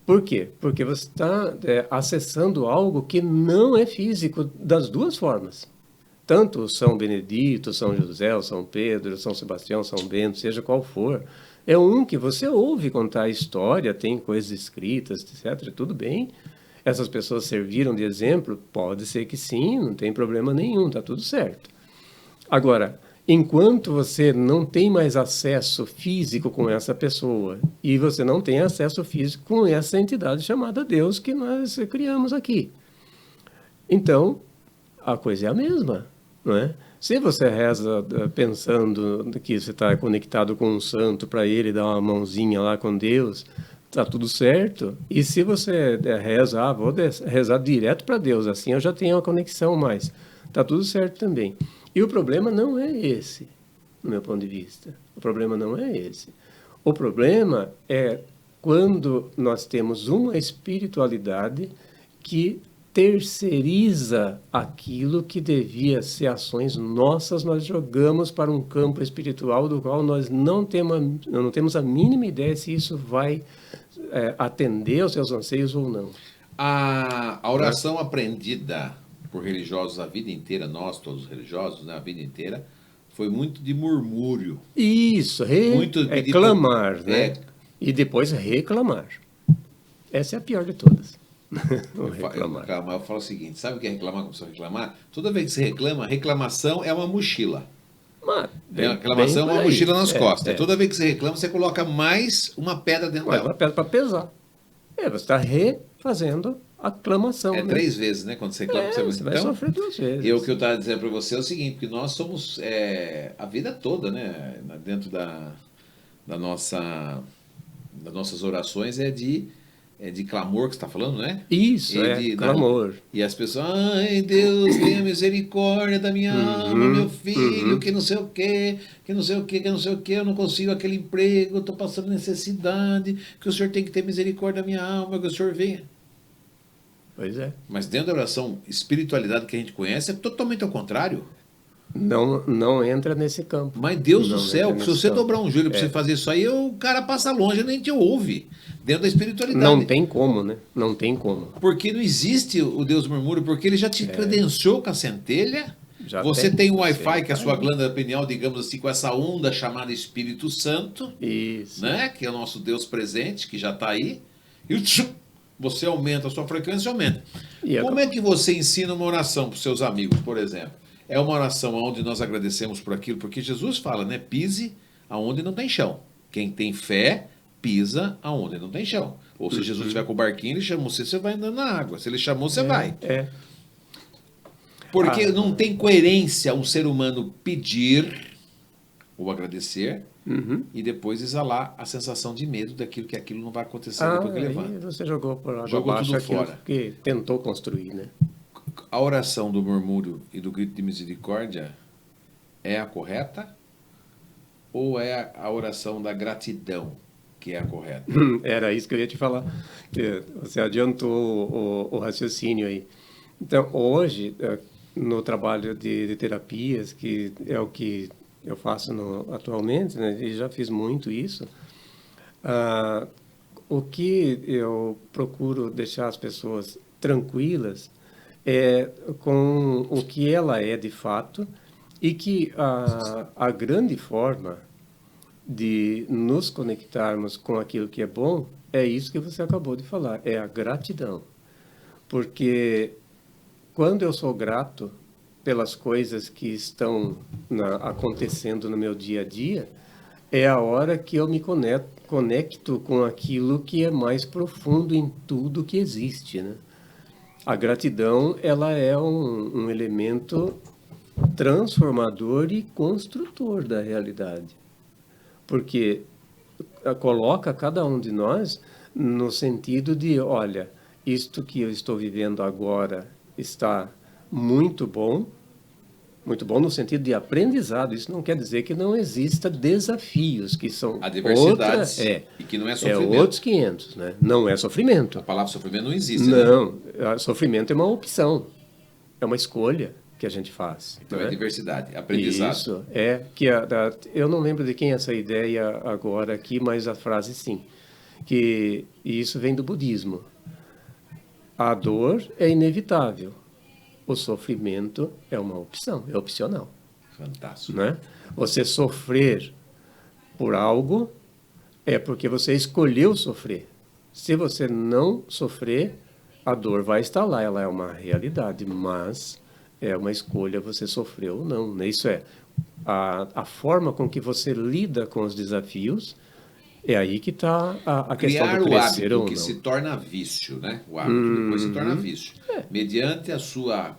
Por quê? Porque você está acessando algo que não é físico das duas formas. Tanto São Benedito, São José, São Pedro, São Sebastião, São Bento, seja qual for, é um que você ouve contar a história, tem coisas escritas, etc. Tudo bem. Essas pessoas serviram de exemplo? Pode ser que sim, não tem problema nenhum, está tudo certo. Agora, enquanto você não tem mais acesso físico com essa pessoa e você não tem acesso físico com essa entidade chamada Deus que nós criamos aqui, então a coisa é a mesma, não é? Se você reza pensando que você está conectado com um santo para ele dar uma mãozinha lá com Deus, tá tudo certo. E se você reza, vou rezar direto para Deus, assim eu já tenho uma conexão mais, tá tudo certo também. E o problema não é esse, no meu ponto de vista. O problema não é esse. O problema é quando nós temos uma espiritualidade que terceiriza aquilo que devia ser ações nossas, nós jogamos para um campo espiritual do qual nós não temos a mínima ideia se isso vai atender aos seus anseios ou não. A oração aprendida por religiosos a vida inteira, nós todos religiosos, né, a vida inteira, foi muito de murmúrio. Isso, Muito pedir clamar, né? E depois reclamar. Essa é a pior de todas. Eu falo o seguinte, sabe o que é reclamar como você reclamar? Toda vez que você reclama, reclamação é uma mochila. Reclamação é uma mochila nas costas. Toda vez que você reclama, você coloca mais uma pedra dentro dela. Uma pedra para pesar. Você está refazendo a aclamação. É 3 vezes, né? Quando você reclama. Você vai sofrer 2 vezes. E o que eu estava dizendo para você é o seguinte, porque nós somos a vida toda, né? Dentro das nossas orações é de clamor que você está falando, né? Isso, clamor. E as pessoas, ai Deus, tenha misericórdia da minha alma, meu filho, que não sei o quê, que não sei o quê, que não sei o quê, eu não consigo aquele emprego, eu estou passando necessidade, que o Senhor tem que ter misericórdia da minha alma, que o Senhor venha. Pois é. Mas dentro da oração, espiritualidade que a gente conhece é totalmente ao contrário. Não entra nesse campo. Mas Deus do céu, se você dobrar um joelho para você fazer isso aí, o cara passa longe, nem te ouve. Dentro da espiritualidade. Não tem como, né? Não tem como. Porque não existe o Deus murmúrio, porque ele já te credenciou com a centelha. Você tem o Wi-Fi, que é a sua glândula pineal, digamos assim, com essa onda chamada Espírito Santo. Isso. Né? Que é o nosso Deus presente, que já está aí. E você aumenta a sua frequência, aumenta. Como é que você ensina uma oração para os seus amigos, por exemplo? É uma oração onde nós agradecemos por aquilo, porque Jesus fala, né? Pise aonde não tem chão. Quem tem fé, pisa aonde não tem chão. Ou se Jesus estiver com o barquinho, ele chamou você vai andando na água. Se ele chamou, você vai. Porque não tem coerência um ser humano pedir ou agradecer e depois exalar a sensação de medo daquilo que aquilo não vai acontecer depois que levanta. Você jogou por água abaixo tudo fora. Que tentou construir, né? A oração do murmúrio e do grito de misericórdia é a correta? Ou é a oração da gratidão que é a correta? Era isso que eu ia te falar. Você adiantou o raciocínio aí. Então, hoje, no trabalho de terapias, que é o que eu faço atualmente, né, e já fiz muito isso, o que eu procuro deixar as pessoas tranquilas com o que ela é de fato, e que a grande forma de nos conectarmos com aquilo que é bom é isso que você acabou de falar, é a gratidão. Porque quando eu sou grato pelas coisas que estão acontecendo no meu dia a dia, é a hora que eu me conecto com aquilo que é mais profundo em tudo que existe, né? A gratidão, ela é um elemento transformador e construtor da realidade. Porque coloca cada um de nós no sentido de, olha, isto que eu estou vivendo agora está muito bom no sentido de aprendizado. Isso não quer dizer que não exista desafios, que são adversidades, e que não é sofrimento. É outros 500, né? Não é sofrimento. A palavra sofrimento não existe, não, né? Sofrimento é uma opção, é uma escolha que a gente faz. Então né? É diversidade, aprendizado. Isso, que eu não lembro de quem é essa ideia agora aqui, mas a frase sim, que isso vem do budismo. A dor é inevitável, o sofrimento é uma opção, é opcional. Fantástico. Né? Você sofrer por algo é porque você escolheu sofrer. Se você não sofrer, a dor vai estar lá, ela é uma realidade, mas é uma escolha você sofrer ou não. Né? Isso é, a forma com que você lida com os desafios, é aí que está a questão do crescer Criar o hábito ou que não. se torna vício, né? O hábito depois se torna vício. Mediante a sua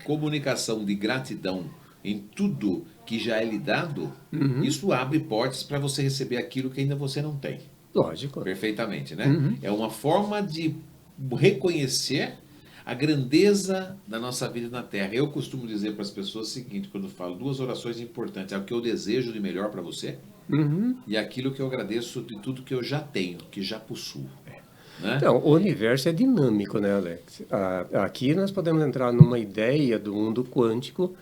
comunicação de gratidão em tudo que já é lhe dado, isso abre portas para você receber aquilo que ainda você não tem. Lógico. Perfeitamente, né? É uma forma de reconhecer a grandeza da nossa vida na Terra. Eu costumo dizer para as pessoas o seguinte, quando falo 2 orações importantes, é o que eu desejo de melhor para você e aquilo que eu agradeço de tudo que eu já tenho, que já possuo. Né? Então, o universo é dinâmico, né, Alex? Aqui nós podemos entrar numa ideia do mundo quântico,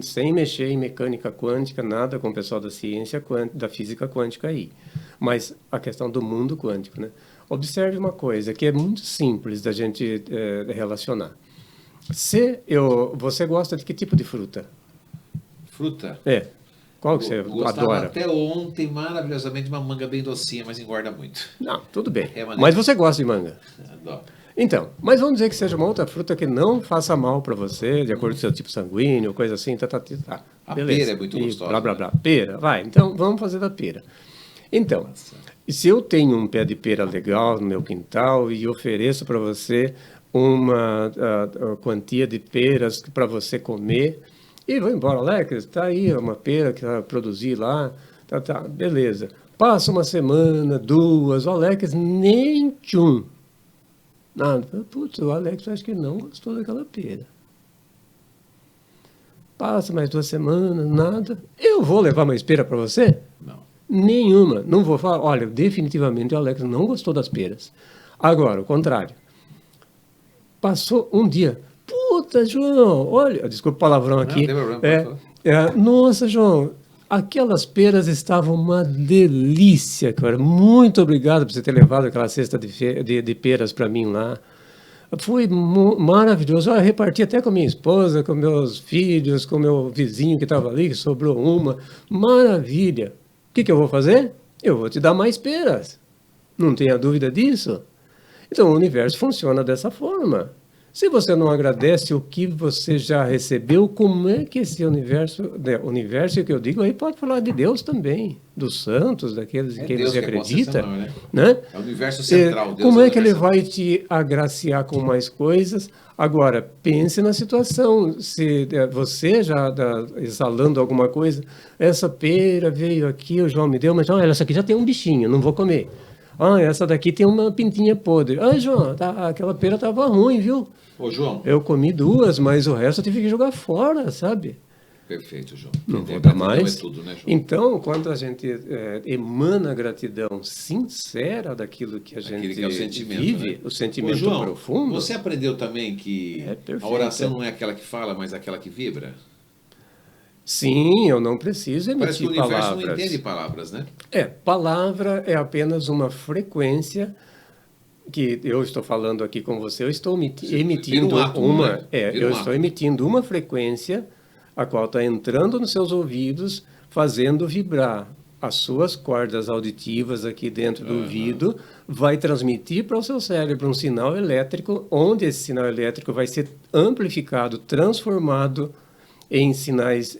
sem mexer em mecânica quântica, nada com o pessoal da ciência da física quântica aí. Mas a questão do mundo quântico, né? Observe uma coisa que é muito simples da gente relacionar. Você gosta de que tipo de fruta? Fruta? Qual que você adora? Até ontem, maravilhosamente, uma manga bem docinha, mas engorda muito. Não, tudo bem. Mas você gosta de manga? Adoro. Então, mas vamos dizer que seja uma outra fruta que não faça mal para você, de acordo com o seu tipo sanguíneo, coisa assim, A beleza. pera é muito gostosa. Blá, blá, blá. Pera, vai. Então, vamos fazer da pera. Então, se eu tenho um pé de pera legal no meu quintal e ofereço para você uma quantia de peras para você comer, e vou embora, Alex, está aí uma pera que eu produzi lá, beleza. Passa uma semana, 2, o Alex nem tchum. Nada. Putz, o Alex acho que não gostou daquela pera. Passa mais 2 semanas, nada. Eu vou levar mais pera para você? Não. Nenhuma. Não vou falar, olha, definitivamente o Alex não gostou das peras. Agora, o contrário. Passou um dia. Puta, João, olha, desculpa o palavrão aqui. Não tem problema, nossa, João, aquelas peras estavam uma delícia, cara. Muito obrigado por você ter levado aquela cesta de peras para mim lá. Foi maravilhoso. Eu reparti até com minha esposa, com meus filhos, com meu vizinho que estava ali, que sobrou uma. Maravilha. O que eu vou fazer? Eu vou te dar mais peras. Não tenha dúvida disso. Então, o universo funciona dessa forma. Se você não agradece o que você já recebeu, como é que esse universo, universo que eu digo aí pode falar de Deus também, dos santos, daqueles em quem você acredita, né? É o universo central. Deus como é que ele vai te agraciar com mais coisas? Agora, pense na situação, se você já exalando alguma coisa, essa pera veio aqui, o João me deu, mas olha, essa aqui já tem um bichinho, não vou comer. Essa daqui tem uma pintinha podre. João, aquela pera estava ruim, viu? Ô, João. Eu comi 2, mas o resto eu tive que jogar fora, sabe? Perfeito, João. Não vou dar mais. É tudo, né, João? Então, quando a gente emana gratidão sincera daquilo que a gente que é o sentimento, vive, né? O sentimento Ô, João, profundo... Você aprendeu também que a oração não é aquela que fala, mas aquela que vibra? Sim, eu não preciso emitir palavras. Parece que o universo palavras. não entende palavras, né? Palavra é apenas uma frequência que eu estou falando aqui com você, eu estou emitindo emitindo uma frequência a qual está entrando nos seus ouvidos, fazendo vibrar as suas cordas auditivas aqui dentro do ouvido, vai transmitir para o seu cérebro um sinal elétrico, onde esse sinal elétrico vai ser amplificado, transformado em sinais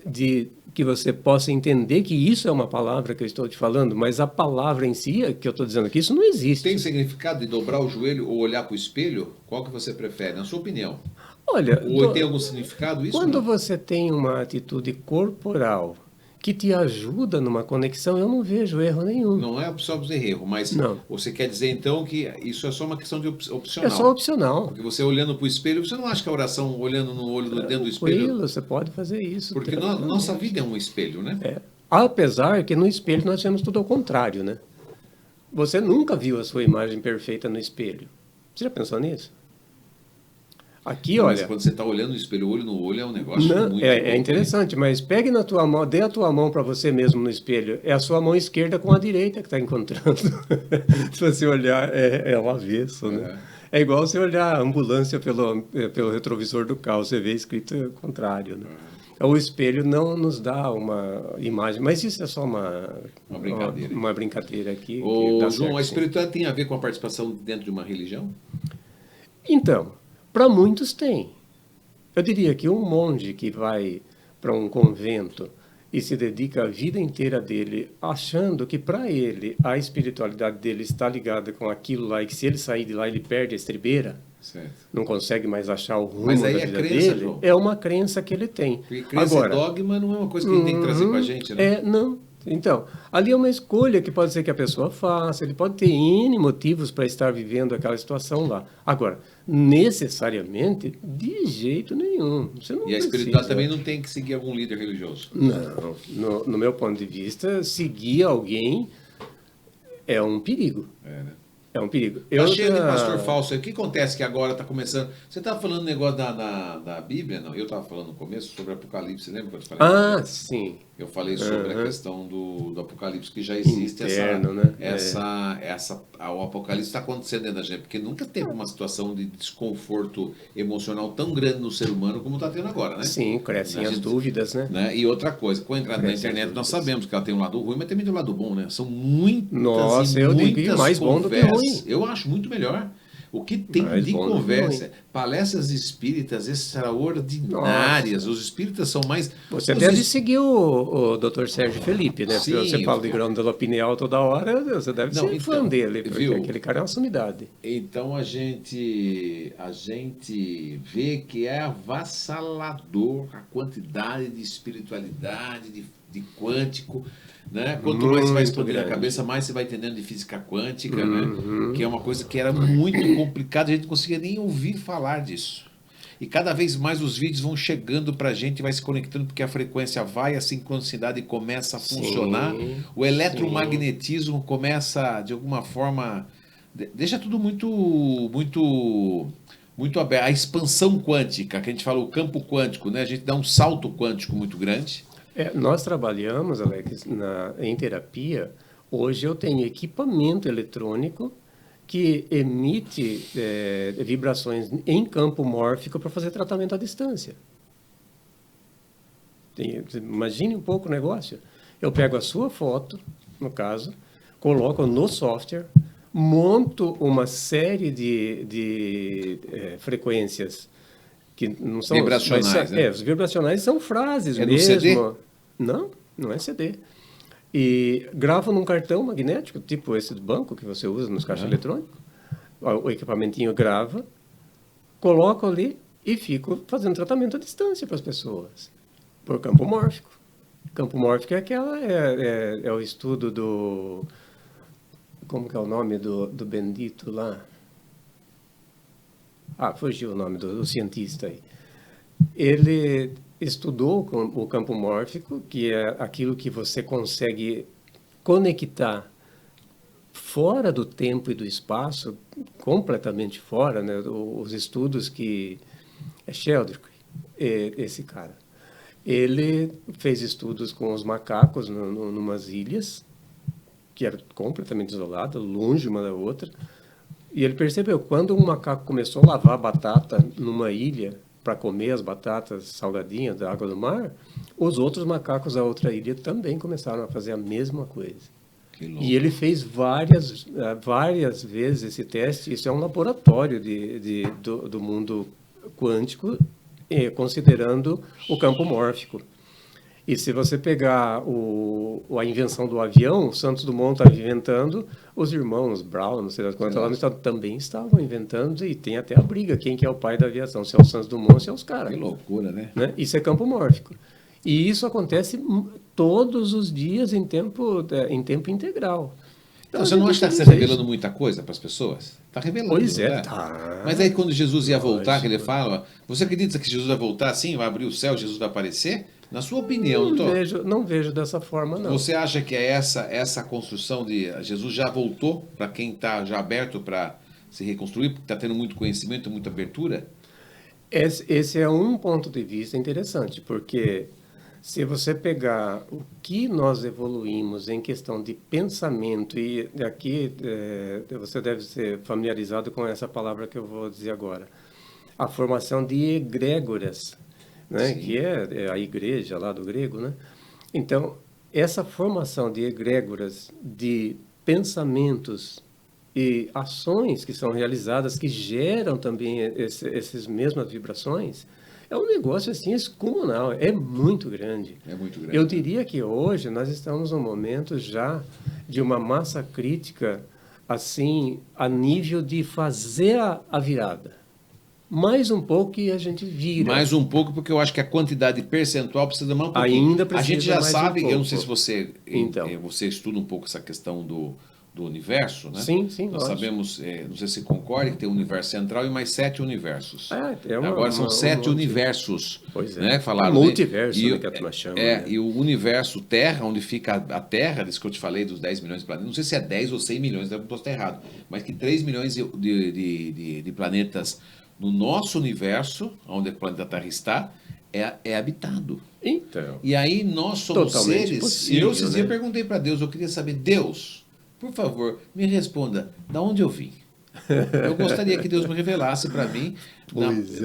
que você possa entender que isso é uma palavra que eu estou te falando, mas a palavra em si, que eu estou dizendo aqui, isso não existe. Tem significado de dobrar o joelho ou olhar para o espelho? Qual que você prefere, na sua opinião? Olha, Ou tem algum significado isso? quando Não? você tem uma atitude corporal que te ajuda numa conexão, eu não vejo erro nenhum. Não é só dizer erro, mas Não, você quer dizer então que isso é só uma questão de é só opcional. opcional. Porque você olhando para o espelho, você não acha que a oração olhando no olho dentro do espelho. Tranquilo, você pode fazer isso Porque nossa tranquilamente. vida é um espelho, né? Apesar que no espelho nós temos tudo ao contrário, né? Você nunca viu a sua imagem perfeita no espelho. Você já pensou nisso? Aqui, Não, mas olha, quando você está olhando no espelho, olho no olho, é um negócio não, muito é louco, hein? interessante, mas pegue na tua mão, dê a tua mão para você mesmo no espelho. É a sua mão esquerda com a direita que está encontrando. Se você olhar, é o avesso, né? É igual você olhar a ambulância pelo retrovisor do carro, você vê escrito contrário, né? O espelho não nos dá uma imagem, mas isso é só Uma brincadeira. uma brincadeira aqui que Ô, dá João, certo, a sim. espiritualidade tem a ver com a participação dentro de uma religião? Então, para muitos tem. Eu diria que um monge que vai para um convento e se dedica a vida inteira dele, achando que para ele a espiritualidade dele está ligada com aquilo lá e que se ele sair de lá ele perde a estribeira, Certo. não consegue mais achar o rumo Mas da aí é vida crença, dele, João. é uma crença que ele tem. Porque crença e dogma não é uma coisa que a gente tem que trazer com a gente, né? Não. Então, ali é uma escolha que pode ser que a pessoa faça, ele pode ter N motivos para estar vivendo aquela situação lá. Agora, necessariamente, de jeito nenhum. Você não E a precisa. espiritualidade também não tem que seguir algum líder religioso. Não, no meu ponto de vista, seguir alguém é um perigo. É, né? É um perigo. Tá cheio de pastor falso aí. O que acontece que agora está começando... Você estava falando um negócio da Bíblia? Não, eu estava falando no começo sobre Apocalipse. Lembra que eu te falei? Ah, sim. Eu falei sobre a questão do Apocalipse, que já existe Interno, né? o Apocalipse está acontecendo dentro da gente, porque nunca teve uma situação de desconforto emocional tão grande no ser humano como está tendo agora, né? Sim, crescem as dúvidas, né? E outra coisa, com a entrada na internet, nós sabemos que ela tem um lado ruim, mas também tem um lado bom, né? São muitas Nossa, eu diria mais bom do que ruim. Eu acho muito melhor. O que tem Mais de bom do que conversa, ruim. palestras espíritas extraordinárias. Os espíritas são mais... Você os deve es- seguir o Dr. Sérgio Felipe, né? Sim, Porque você fala de Grândola pineal toda hora, você deve Não, ser fã então, dele, porque viu? aquele cara é uma sumidade. Então a gente vê que é avassalador a quantidade de espiritualidade, de quântico, né? Quanto mais você vai Muito expandir a grande. cabeça, mais você vai entendendo de física quântica, né? Que é uma coisa que era muito complicada, a gente não conseguia nem ouvir falar disso. E cada vez mais os vídeos vão chegando para a gente, vai se conectando, porque a frequência vai, a sincronicidade começa a funcionar, o eletromagnetismo começa, de alguma forma, deixa tudo muito aberto. A expansão quântica, que a gente fala, o campo quântico, né? A gente dá um salto quântico muito grande. Nós trabalhamos, Alex, em terapia. Hoje eu tenho equipamento eletrônico que emite vibrações em campo mórfico para fazer tratamento à distância. Imagine um pouco o negócio. Eu pego a sua foto, no caso, coloco no software, monto uma série de frequências que não são Vibracionais, né? os vibracionais são frases É no mesmo. CD? Não é CD. E gravo num cartão magnético, tipo esse do banco que você usa nos caixas eletrônicos. O equipamentinho grava, coloco ali e fico fazendo tratamento à distância para as pessoas, por campo mórfico. Campo mórfico é o estudo do... Como que é o nome do bendito lá? Fugiu o nome do cientista aí. Ele estudou o campo mórfico, que é aquilo que você consegue conectar fora do tempo e do espaço, completamente fora, né? Os estudos que... É Sheldrick, esse cara. Ele fez estudos com os macacos numas ilhas, que era completamente isolada, longe uma da outra, e ele percebeu, quando um macaco começou a lavar batata numa ilha para comer as batatas salgadinhas da água do mar, os outros macacos da outra ilha também começaram a fazer a mesma coisa. Que louco. E ele fez várias vezes esse teste. Isso é um laboratório do mundo quântico, considerando o campo mórfico. E se você pegar a invenção do avião, Santos Dumont estava inventando, os irmãos Brown, não sei das quantas, lá também estavam inventando, e tem até a briga, quem que é o pai da aviação, se é o Santos Dumont ou se é os caras. Que loucura, né? Isso é campo mórfico. E isso acontece todos os dias em tempo integral. Então, você não acha que está se revelando muita coisa para as pessoas? Está revelando, pois é, né? tá. Mas aí quando Jesus ia voltar, que ele fala, você acredita que Jesus vai voltar assim, vai abrir o céu, Jesus vai aparecer? Na sua opinião, não vejo dessa forma, não. Você acha que é essa construção de Jesus já voltou para quem está já aberto para se reconstruir, porque está tendo muito conhecimento, muita abertura? Esse é um ponto de vista interessante, porque se você pegar o que nós evoluímos em questão de pensamento, e aqui você deve ser familiarizado com essa palavra que eu vou dizer agora, a formação de egrégoras, né, que é a igreja lá do grego, né? Então, essa formação de egrégoras, de pensamentos e ações que são realizadas, que geram também essas mesmas vibrações, é um negócio assim excomunal, é muito grande. É muito grande. Eu diria que hoje nós estamos num momento já de uma massa crítica, assim, a nível de fazer a virada. Mais um pouco e a gente vira. Mais um pouco, porque eu acho que a quantidade percentual precisa mais um pouco. Ainda precisa. A gente já mais sabe, um pouco. Eu não sei se você estuda um pouco essa questão do universo, né? Sim, Nós sabemos, não sei se você concorda, que tem o universo central e mais 7 universos. Agora são 7 universos. Pois é. Né? Falaram, multiverso, que a turma chama. E o universo Terra, onde fica a Terra, desse que eu te falei, dos 10 milhões de planetas, não sei se é 10 ou 100 milhões, eu posso estar errado, mas que 3 milhões de planetas no nosso universo, onde o planeta Terra está, é habitado. Então. E aí nós somos seres. Possível, esses dias perguntei para Deus, eu queria saber, Deus, por favor, me responda, da onde eu vim? Eu gostaria que Deus me revelasse para mim,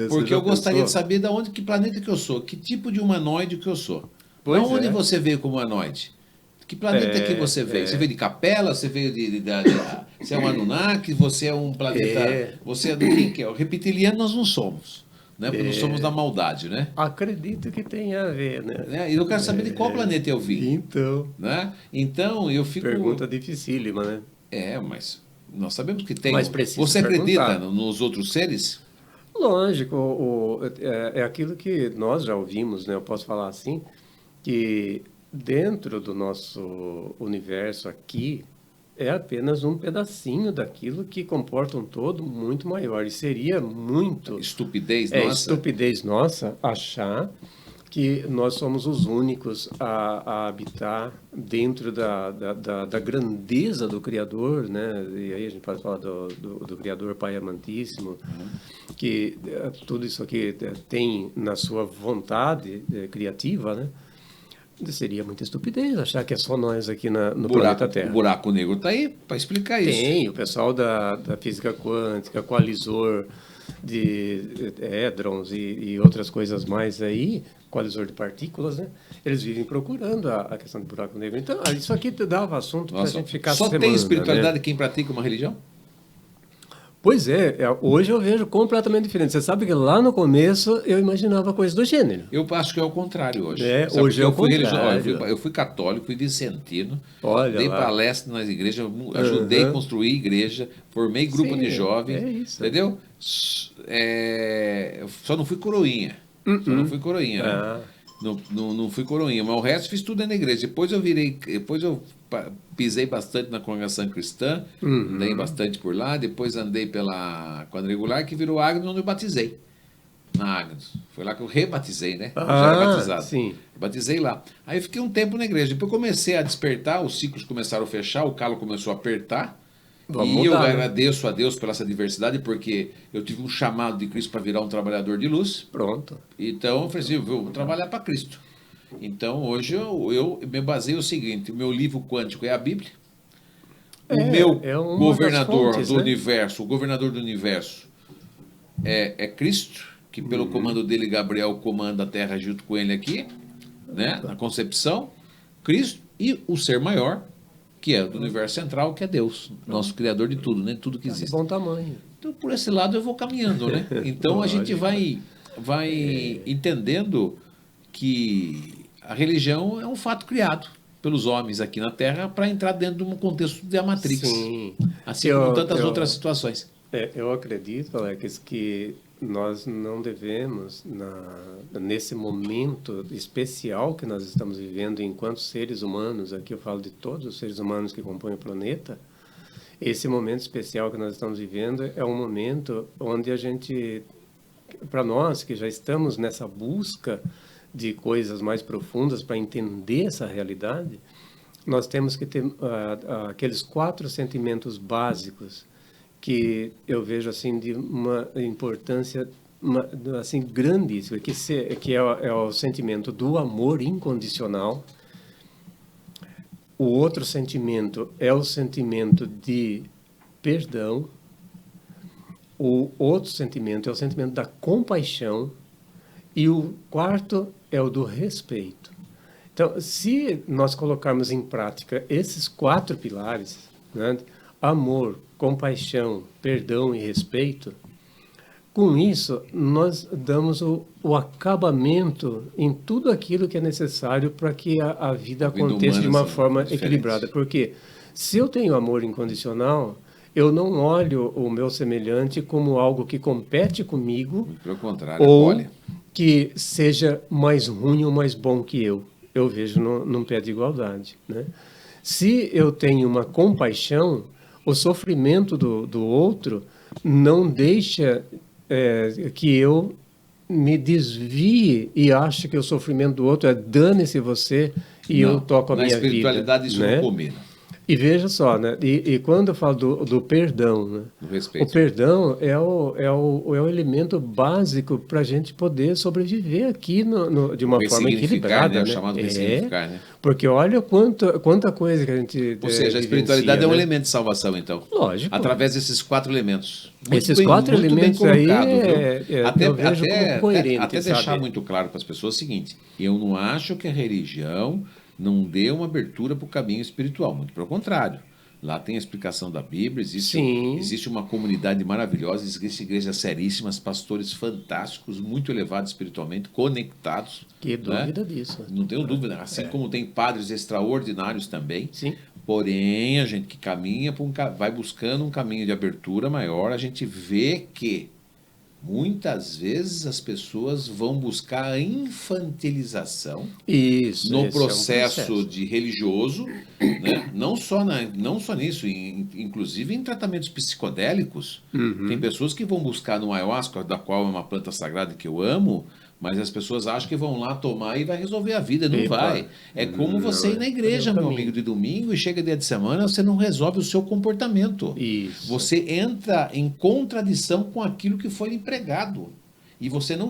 porque eu gostaria de saber que planeta que eu sou, que tipo de humanoide que eu sou. Da onde você veio como humanoide? Que planeta que você veio? Você veio de Capela? Você veio você é um Anunnaki? Você é um planeta... Você é do que é? O reptiliano nós não somos. Né? Porque nós somos da maldade, né? Acredito que tem a ver, né? E eu quero saber de qual planeta eu vim. Então. Né? Então, eu fico... Pergunta dificílima, né? Mas nós sabemos que tem... Mas você acredita nos outros seres? Lógico. É aquilo que nós já ouvimos, né? Eu posso falar assim, que dentro do nosso universo aqui, é apenas um pedacinho daquilo que comporta um todo muito maior. E seria muito... estupidez nossa achar que nós somos os únicos a habitar dentro da grandeza do Criador, né? E aí a gente pode falar do Criador Pai Amantíssimo, que tudo isso aqui tem na sua vontade criativa, né? Seria muita estupidez achar que é só nós aqui no planeta Terra. O buraco negro está aí para explicar isso. Tem, o pessoal da física quântica, coalizor de hadrons e outras coisas mais aí, coalizor de partículas, né? Eles vivem procurando a questão do buraco negro. Então, isso aqui dava assunto para a gente ficar só semana, tem espiritualidade, né? Quem pratica uma religião? Pois hoje eu vejo completamente diferente. Você sabe que lá no começo eu imaginava coisa do gênero. Eu acho que é o contrário hoje. Hoje é o contrário. Eu fui católico, fui vicentino, dei lá. palestra nas igrejas, ajudei a construir igreja, formei grupo de jovens, entendeu? Só não fui coroinha. Né? Não fui coroinha, mas o resto fiz tudo na igreja. Depois eu pisei bastante na congregação cristã, andei bastante por lá, depois andei pela quadrangular, que virou Agnos, onde eu batizei. Na Agnos. Foi lá que eu rebatizei, né? Eu já era batizado. Sim. Batizei lá. Aí eu fiquei um tempo na igreja. Depois comecei a despertar, os ciclos começaram a fechar, o calo começou a apertar. Eu agradeço a Deus pela essa diversidade, porque eu tive um chamado de Cristo para virar um trabalhador de luz. Pronto. Então eu falei assim, eu vou trabalhar para Cristo. Então hoje eu me baseio no seguinte, o meu livro quântico é a Bíblia. O meu governador do universo, o governador do universo é Cristo, que pelo comando dele, Gabriel comanda a Terra junto com ele aqui, né, na concepção. Cristo e o ser maior, que é do universo central, que é Deus, nosso criador de tudo, né? Tudo que existe. Bom tamanho. Então, por esse lado, eu vou caminhando, né? Então, a gente vai entendendo que a religião é um fato criado pelos homens aqui na Terra para entrar dentro de um contexto de Matrix. Sim. Assim como tantas outras situações. Eu acredito, Alex, que nós não devemos, nesse momento especial que nós estamos vivendo enquanto seres humanos, aqui eu falo de todos os seres humanos que compõem o planeta, esse momento especial que nós estamos vivendo é um momento onde a gente, para nós que já estamos nessa busca de coisas mais profundas para entender essa realidade, nós temos que ter aqueles 4 sentimentos básicos que eu vejo assim de uma importância assim grandíssima, que é o sentimento do amor incondicional. O outro sentimento é o sentimento de perdão. O outro sentimento é o sentimento da compaixão. E o quarto é o do respeito. Então, se nós colocarmos em prática esses 4 pilares, né, amor, compaixão, perdão e respeito, com isso nós damos o acabamento em tudo aquilo que é necessário para que a vida aconteça de uma forma equilibrada. Porque se eu tenho amor incondicional, eu não olho o meu semelhante como algo que compete comigo, pelo contrário, ou que seja mais ruim ou mais bom que eu. Eu vejo num pé de igualdade, né? Se eu tenho uma compaixão, o sofrimento do outro não deixa que eu me desvie e ache que o sofrimento do outro é dane-se você e eu toco a minha vida. Na espiritualidade isso não combina. E veja só, né? E quando eu falo do perdão, né? O perdão é o elemento básico para a gente poder sobreviver aqui de uma forma equilibrada. Né? O chamado ressignificar, né? Porque olha quanta coisa que a gente Ou seja, a espiritualidade é um elemento de salvação, então. Lógico. Através desses 4 elementos. Esses 4 elementos aí até coerente, até deixar muito claro para as pessoas o seguinte: eu não acho que a religião não dê uma abertura para o caminho espiritual, muito pelo contrário. Lá tem a explicação da Bíblia, existe uma comunidade maravilhosa, existem igrejas seríssimas, pastores fantásticos, muito elevados espiritualmente, conectados. Que dúvida disso. Não tenho dúvida, assim como tem padres extraordinários também. Sim. Porém, a gente que caminha, vai buscando um caminho de abertura maior, a gente vê que muitas vezes as pessoas vão buscar a infantilização no processo de religioso, né? não só nisso, inclusive em tratamentos psicodélicos. Tem pessoas que vão buscar no ayahuasca, da qual é uma planta sagrada que eu amo, mas as pessoas acham que vão lá tomar e vai resolver a vida. Não vai. É como você ir na igreja, meu amigo, de domingo, e chega dia de semana, você não resolve o seu comportamento. Isso. Você entra em contradição com aquilo que foi lhe pregado. E você não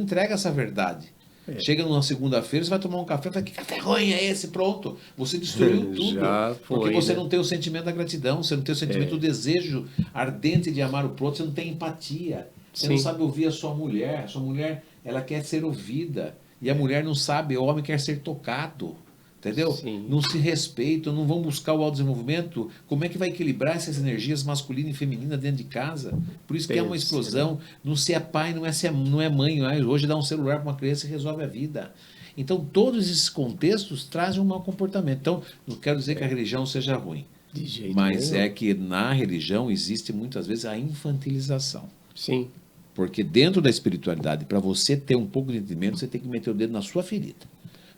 entrega essa verdade. Chega numa segunda-feira, você vai tomar um café e fala, que café ruim é esse? Pronto. Você destruiu tudo. Porque você não tem o sentimento da gratidão, você não tem o sentimento do desejo ardente de amar o próximo, você não tem empatia. Você não sabe ouvir a sua mulher. A sua mulher, ela quer ser ouvida. E a mulher não sabe, o homem quer ser tocado. Entendeu? Sim. Não se respeitam, não vão buscar o autodesenvolvimento. Como é que vai equilibrar essas energias masculina e feminina dentro de casa? Por isso que é uma explosão. Não ser pai, não é mãe. Hoje dá um celular para uma criança e resolve a vida. Então, todos esses contextos trazem um mau comportamento. Então, não quero dizer que a religião seja ruim. De jeito mas nenhum. É que na religião existe muitas vezes a infantilização. Sim. Porque dentro da espiritualidade, para você ter um pouco de entendimento, você tem que meter o dedo na sua ferida.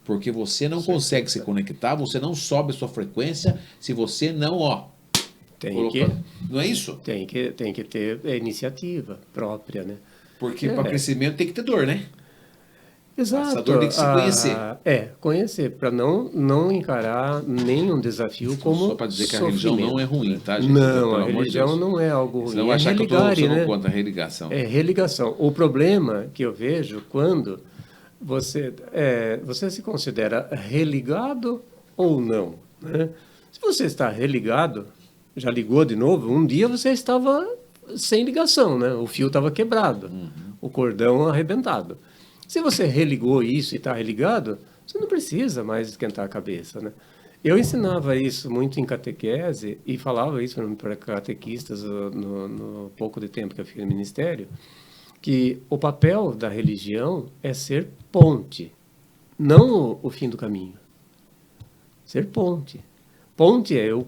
Porque você não consegue se conectar, você não sobe a sua frequência se você não, não é isso? Tem que ter iniciativa própria, né? Porque para crescimento tem que ter dor, né? Exato. Essa dor tem que se conhecer. Conhecer, para não encarar nenhum desafio como só para dizer que a religião não é ruim, tá, gente? Não, a religião não é algo ruim. Não achar que eu estou contra a religação. É religação. O problema que eu vejo quando você se considera religado ou não, né? Se você está religado, já ligou de novo, um dia você estava sem ligação, né? O fio estava quebrado, o cordão arrebentado. Se você religou isso e está religado, você não precisa mais esquentar a cabeça, né? Eu ensinava isso muito em catequese e falava isso para catequistas no pouco de tempo que eu fiquei no ministério, que o papel da religião é ser ponte. não o fim do caminho. Ser ponte. Ponte é eu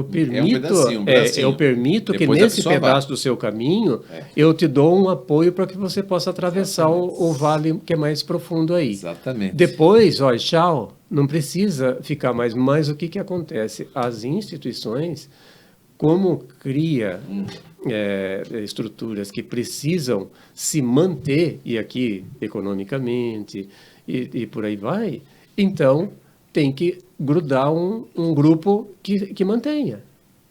permito, um pedacinho. eu permito que Depois a nesse pessoa pedaço vai. do seu caminho eu te dou um apoio para que você possa atravessar o vale que é mais profundo aí. Exatamente. Depois, ó, tchau, não precisa ficar mais. Mas o que que acontece? As instituições, como cria estruturas que precisam se manter, e aqui economicamente, e por aí vai, então tem que grudar um grupo que mantenha,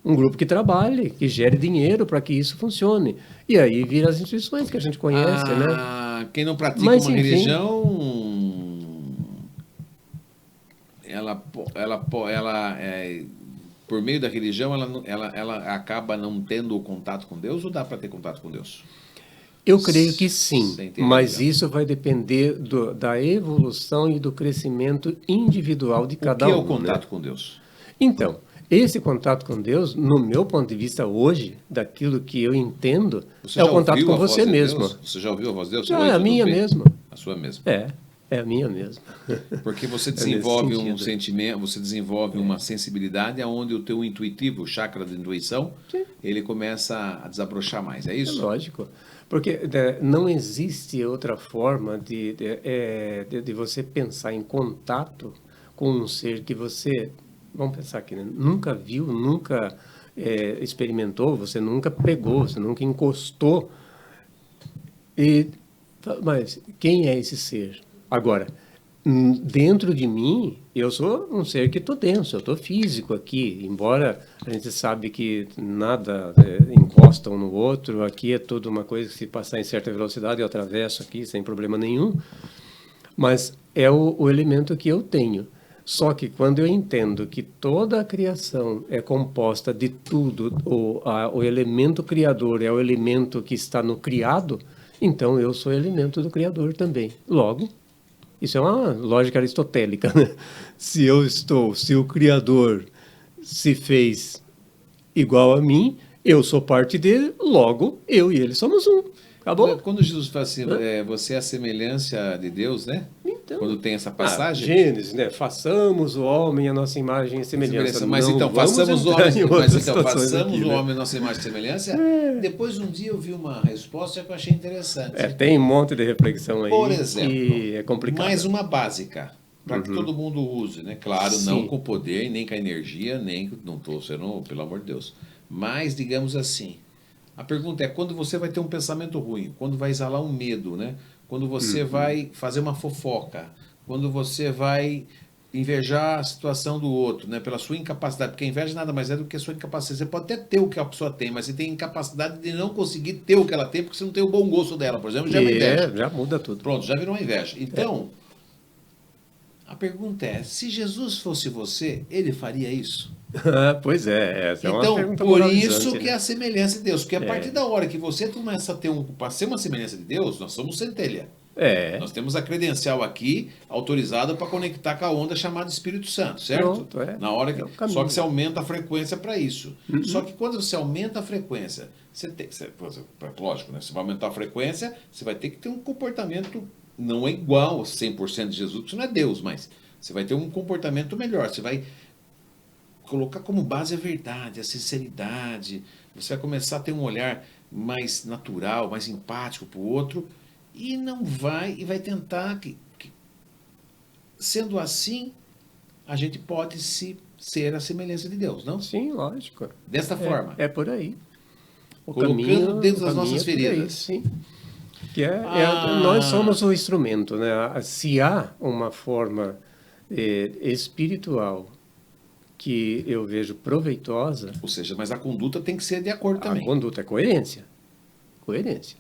um grupo que trabalhe, que gere dinheiro para que isso funcione. E aí vira as instituições que a gente conhece, né? Quem não pratica Mas, uma enfim, religião, por meio da religião, ela acaba não tendo o contato com Deus ou dá para ter contato com Deus? eu creio que sim, Sem ter mas religião. isso vai depender da evolução e do crescimento individual de O cada que é o um, contato né? com Deus? Então, esse contato com Deus, no meu ponto de vista hoje, daquilo que eu entendo, Você é o já contato ouviu com a voz você de mesmo. Deus? Você já ouviu a voz de Deus? Já Oi, é a tudo minha bem? mesmo. A sua mesma. É a minha mesmo. Porque você nesse desenvolve um sentido. sentimento, você desenvolve uma sensibilidade aonde o teu intuitivo, o chakra da intuição, Sim. ele começa a desabrochar mais, é É isso? lógico. Porque não existe outra forma de você pensar em contato com um ser que você, vamos pensar aqui, né? Nunca viu, nunca experimentou, você nunca pegou, você nunca encostou. Mas quem é esse ser? Agora, dentro de mim, eu sou um ser que estou denso, eu estou físico aqui, embora a gente sabe que nada encosta um no outro, aqui é tudo uma coisa que se passar em certa velocidade eu atravesso aqui sem problema nenhum, mas é o elemento que eu tenho. Só que quando eu entendo que toda a criação é composta de tudo, o elemento criador é o elemento que está no criado, então eu sou elemento do criador também. Logo, isso é uma lógica aristotélica, né? Se o criador se fez igual a mim, eu sou parte dele, logo eu e ele somos um. Acabou? Quando Jesus fala assim, Hã? você é a semelhança de Deus, né? Então, Quando tem essa passagem. Gênesis, né? Façamos o homem a nossa imagem e semelhança. Mas Não então, vamos façamos o entrar homem, em mas outras então, situações façamos aqui, o né? homem a nossa imagem e semelhança. Depois um dia eu vi uma resposta que eu achei interessante. Tem um monte de reflexão aí Por exemplo, que é complicado. mais uma básica, para que todo mundo use, né? Claro, não Sim. com poder, nem com a energia, nem não estou sendo, pelo amor de Deus. Mas, digamos assim, a pergunta é quando você vai ter um pensamento ruim, quando vai exalar um medo, né? Quando você vai fazer uma fofoca, quando você vai invejar a situação do outro, né? Pela sua incapacidade, porque a inveja nada mais é do que a sua incapacidade. Você pode até ter o que a pessoa tem, mas você tem incapacidade de não conseguir ter o que ela tem, porque você não tem o bom gosto dela, por exemplo, já é uma inveja. Já muda tudo. Pronto, já virou uma inveja. Então, a pergunta é, se Jesus fosse você, ele faria isso? Pois essa é uma Então, pergunta por moralizante, isso que é né? a semelhança de Deus. Porque a partir da hora que você começa a ter para ser uma semelhança de Deus, nós somos centelha. Nós temos a credencial aqui autorizada para conectar com a onda chamada Espírito Santo, certo? Pronto, Na hora que, é o caminho. só que você aumenta a frequência para isso. Só que quando você aumenta a frequência, lógico, né? Você vai aumentar a frequência, você vai ter que ter um comportamento não é igual a 100% de Jesus, porque você não é Deus, mas você vai ter um comportamento melhor. Você vai colocar como base a verdade, a sinceridade. Você vai começar a ter um olhar mais natural, mais empático para o outro e vai tentar sendo assim, a gente pode ser a semelhança de Deus, não? Sim, lógico. Desta forma. É por aí. Colocando dentro das o caminho nossas é por aí, feridas. sim. Nós somos o instrumento, né? Se há uma forma espiritual que eu vejo proveitosa, Ou seja, mas a conduta tem que ser de acordo a também. conduta é coerência. Coerência.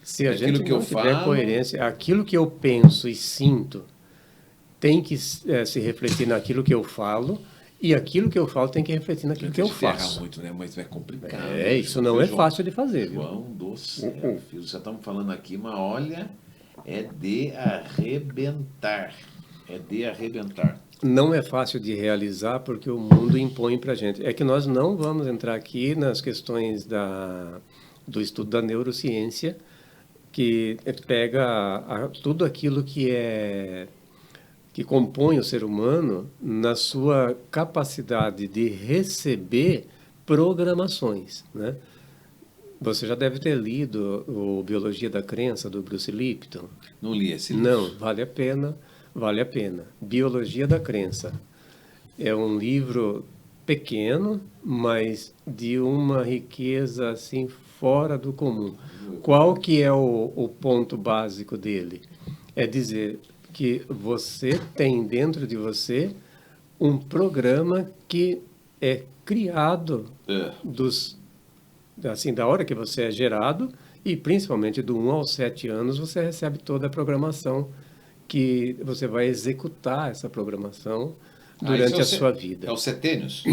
Se a Aquilo gente que não eu tiver falo- coerência, aquilo que eu penso e sinto tem que se refletir naquilo que eu falo e aquilo que eu falo tem que refletir naquilo que eu A gente erra faço. muito, né? Mas é complicado. Isso não é fácil de fazer, viu? João do céu, filho, já estamos falando aqui, mas olha, é de arrebentar. É de arrebentar. Não é fácil de realizar porque o mundo impõe para a gente. É que nós não vamos entrar aqui nas questões do estudo da neurociência, que pega tudo aquilo que é que compõem o ser humano na sua capacidade de receber programações, né? Você já deve ter lido o Biologia da Crença, do Bruce Lipton. Não li esse livro. Não, vale a pena, vale a pena. Biologia da Crença. É um livro pequeno, mas de uma riqueza assim fora do comum. Qual que é o ponto básico dele? É dizer que você tem dentro de você um programa que é criado assim, da hora que você é gerado, e principalmente do 1 aos 7 anos, você recebe toda a programação que você vai executar essa programação durante a sua vida. É os setênios?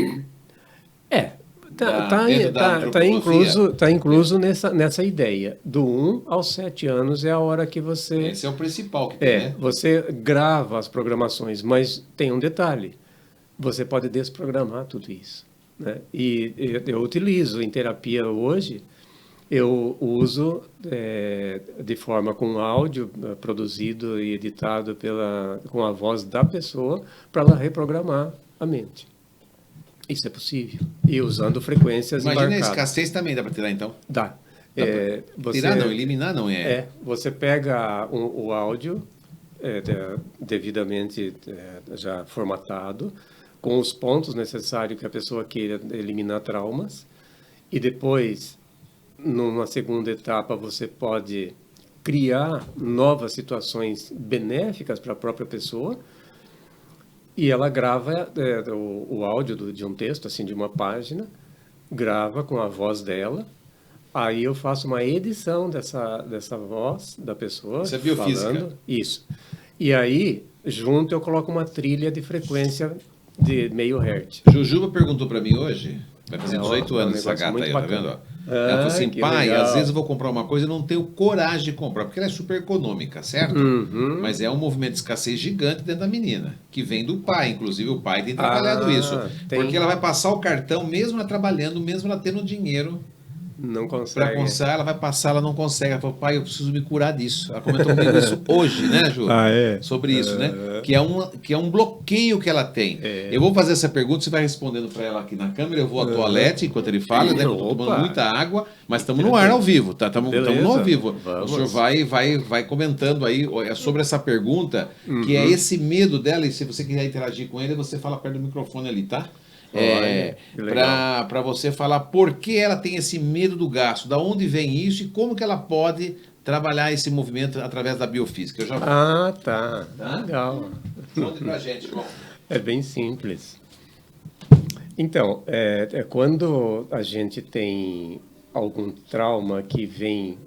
Tá incluso nessa ideia. Do 1 aos 7 anos é a hora que você... Esse é o principal que tem, né? Você grava as programações, mas tem um detalhe. Você pode desprogramar tudo isso, né? E eu utilizo em terapia hoje, eu uso de forma com áudio produzido e editado com a voz da pessoa para ela reprogramar a mente. Isso é possível. E usando frequências embarcadas. Imagina a escassez também dá para tirar, então? Dá. Tirar não, eliminar não é. Você pega o áudio devidamente já formatado, com os pontos necessários que a pessoa queira eliminar traumas, e depois, numa segunda etapa, você pode criar novas situações benéficas para a própria pessoa, e ela grava o áudio de um texto, assim, de uma página, grava com a voz dela, aí eu faço uma edição dessa voz da pessoa. Isso é biofísica. Falando, isso. E aí, junto, eu coloco uma trilha de frequência de meio hertz. Jujuba perguntou para mim hoje, vai fazer 18 anos essa gata aí, tá vendo? Ela falou assim, pai, legal. Às vezes eu vou comprar uma coisa e não tenho coragem de comprar, porque ela é super econômica, certo? Uhum. Mas é um movimento de escassez gigante dentro da menina, que vem do pai, inclusive o pai tem trabalhado isso. Porque ela vai passar o cartão, mesmo ela trabalhando, mesmo ela tendo dinheiro. Não consegue. Para constar, ela vai passar, ela não consegue. Ela falou, pai, eu preciso me curar disso. Ela comentou comigo isso hoje, né, Ju? Sobre isso, né? Que é um bloqueio que ela tem. Eu vou fazer essa pergunta, você vai respondendo para ela aqui na câmera. Eu vou à toalete enquanto ele fala, né? Eu tô tomando muita água, mas estamos no ar ao vivo, tá? Estamos no ao vivo. Vamos. O senhor vai comentando aí sobre essa pergunta, que é esse medo dela, e se você quiser interagir com ele, você fala perto do microfone ali, tá? Para você falar por que ela tem esse medo do gasto, da onde vem isso e como que ela pode trabalhar esse movimento através da biofísica. Eu já vou. Tá. Legal. Conte pra gente, João. É bem simples. Então, quando a gente tem algum trauma que vem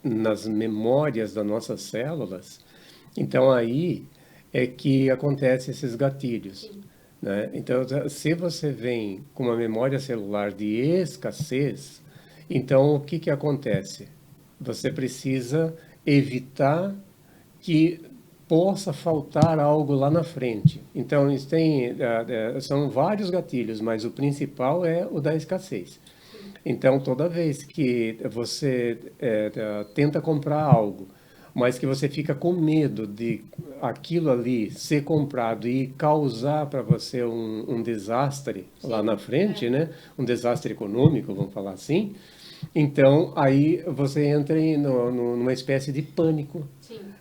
nas memórias das nossas células, então aí é que acontecem esses gatilhos. Né? Então, se você vem com uma memória celular de escassez, então o que acontece? Você precisa evitar que possa faltar algo lá na frente. Então, são vários gatilhos, mas o principal é o da escassez. Então, toda vez que você tenta comprar algo, mas que você fica com medo de aquilo ali ser comprado e causar para você um desastre lá na frente, né? Um desastre econômico, vamos falar assim. Então, aí você entra numa espécie de pânico,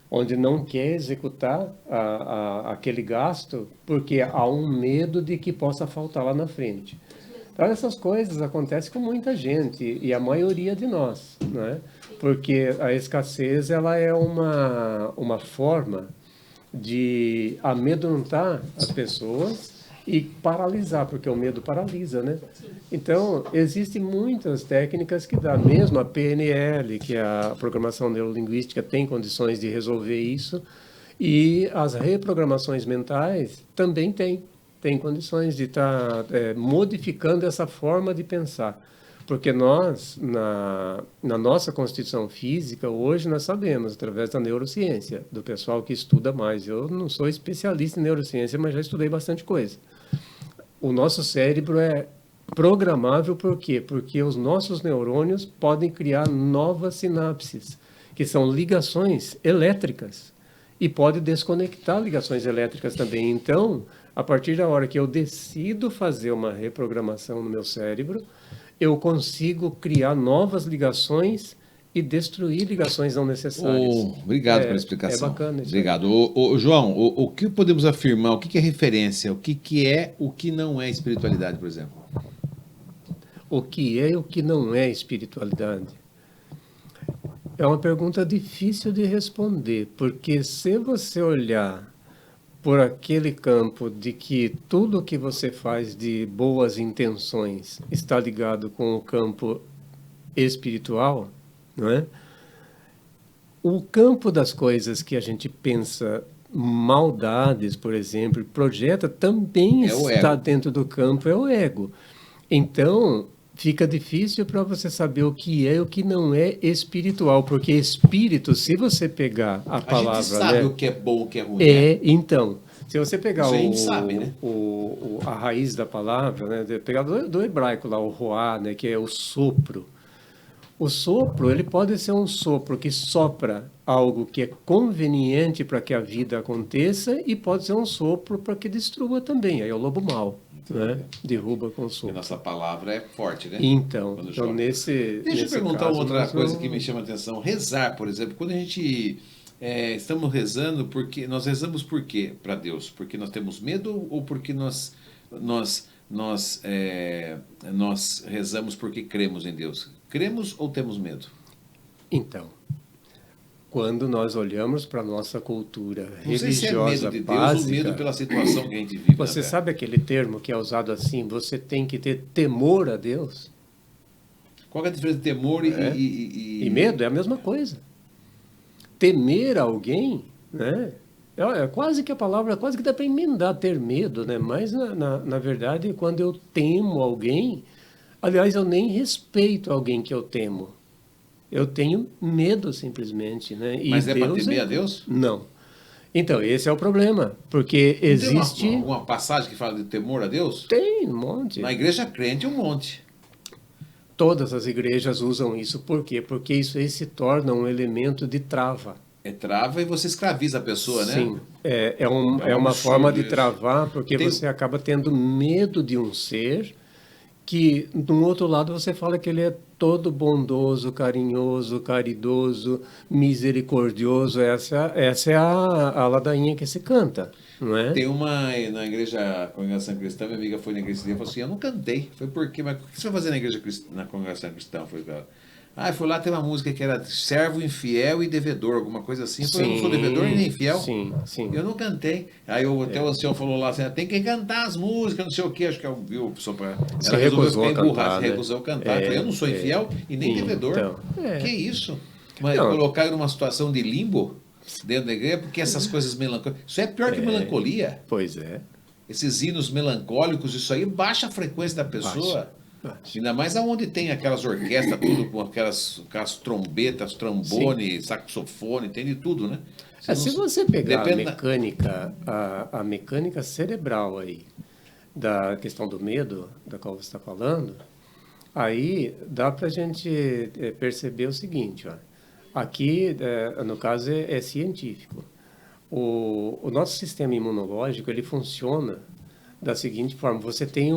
onde não quer executar aquele gasto porque há um medo de que possa faltar lá na frente. Então, essas coisas acontecem com muita gente e a maioria de nós, né? Porque a escassez ela é uma forma de amedrontar as pessoas e paralisar, porque o medo paralisa, né? Então, existem muitas técnicas que dá, mesmo a PNL, que é a Programação Neurolinguística, tem condições de resolver isso, e as reprogramações mentais também tem condições de estar modificando essa forma de pensar. Porque nós, na nossa constituição física, hoje nós sabemos, através da neurociência, do pessoal que estuda mais. Eu não sou especialista em neurociência, mas já estudei bastante coisa. O nosso cérebro é programável por quê? Porque os nossos neurônios podem criar novas sinapses, que são ligações elétricas. e pode desconectar ligações elétricas também. Então, a partir da hora que eu decido fazer uma reprogramação no meu cérebro, eu consigo criar novas ligações e destruir ligações não necessárias. Obrigado pela explicação. É bacana isso. Obrigado. João, o que podemos afirmar? O que é referência? O que é, o que não é espiritualidade, por exemplo? O que é e o que não é espiritualidade? É uma pergunta difícil de responder, porque se você olhar por aquele campo de que tudo que você faz de boas intenções está ligado com o campo espiritual, não é? O campo das coisas que a gente pensa maldades, por exemplo, projeta, também está dentro do campo, é o ego. Então, fica difícil para você saber o que é e o que não é espiritual, porque espírito, se você pegar a palavra... A gente sabe, né, o que é bom, o que é ruim. Então, se você pegar sabe, né? a raiz da palavra, né, pegar do hebraico lá, o roá, né, que é o sopro. O sopro, ele pode ser um sopro que sopra algo que é conveniente para que a vida aconteça e pode ser um sopro para que destrua também. Aí é o lobo mau, né? Derruba com o sopro. E nossa palavra é forte, né? Então Deixa eu perguntar outra coisa que me chama a atenção. Rezar, por exemplo, quando a gente estamos rezando, porque nós rezamos por quê para Deus? Porque nós temos medo ou porque nós rezamos porque cremos em Deus? Cremos ou temos medo? Então, quando nós olhamos para a nossa cultura religiosa não sei se é medo de básica, Deus ou medo pela situação que a gente vive. Você sabe aquele termo que é usado assim, você tem que ter temor a Deus? Qual é a diferença de temor e medo? É a mesma coisa. Temer alguém, né? É quase que a palavra, quase que dá para emendar ter medo, né? Mas, na verdade, quando eu temo alguém, aliás, eu nem respeito alguém que eu temo. Eu tenho medo, simplesmente, né? Mas é para temer a Deus? Não. Então, esse é o problema, porque existe... Tem alguma passagem que fala de temor a Deus? Tem, um monte. Na igreja crente, um monte. Todas as igrejas usam isso. Por quê? Porque isso aí se torna um elemento de trava. É trava e você escraviza a pessoa, né? Sim, é uma forma de travar, porque você acaba tendo medo de um ser que, do outro lado, você fala que ele é todo bondoso, carinhoso, caridoso, misericordioso. Essa é a ladainha que se canta, não é? Tem uma na igreja Congregação Cristã, minha amiga foi na igreja cristã e falou assim, eu não cantei. Foi por quê? Mas o que você vai fazer na igreja na Congregação Cristã? Foi lá, tem uma música que era servo infiel e devedor, alguma coisa assim. Eu não sou devedor e nem infiel. Sim. Eu não cantei. Aí até o ancião falou lá assim, tem que cantar as músicas, não sei o quê. Acho que viu, só para... Ela recusou ficar emburrada, recusou cantar. Eu não sou infiel e nem devedor. Então, Que isso? Mas colocar numa situação de limbo dentro da igreja, porque essas coisas melancólicas... Isso é pior que melancolia. Pois é. Esses hinos melancólicos, isso aí baixa a frequência da pessoa. Ainda mais aonde tem aquelas orquestras, tudo com aquelas trombetas, trombone, saxofone, tem de tudo, né? Se você pegar a mecânica cerebral aí, da questão do medo, da qual você está falando, aí dá para a gente perceber o seguinte, ó. Aqui, no caso, é científico. O nosso sistema imunológico, ele funciona da seguinte forma: você tem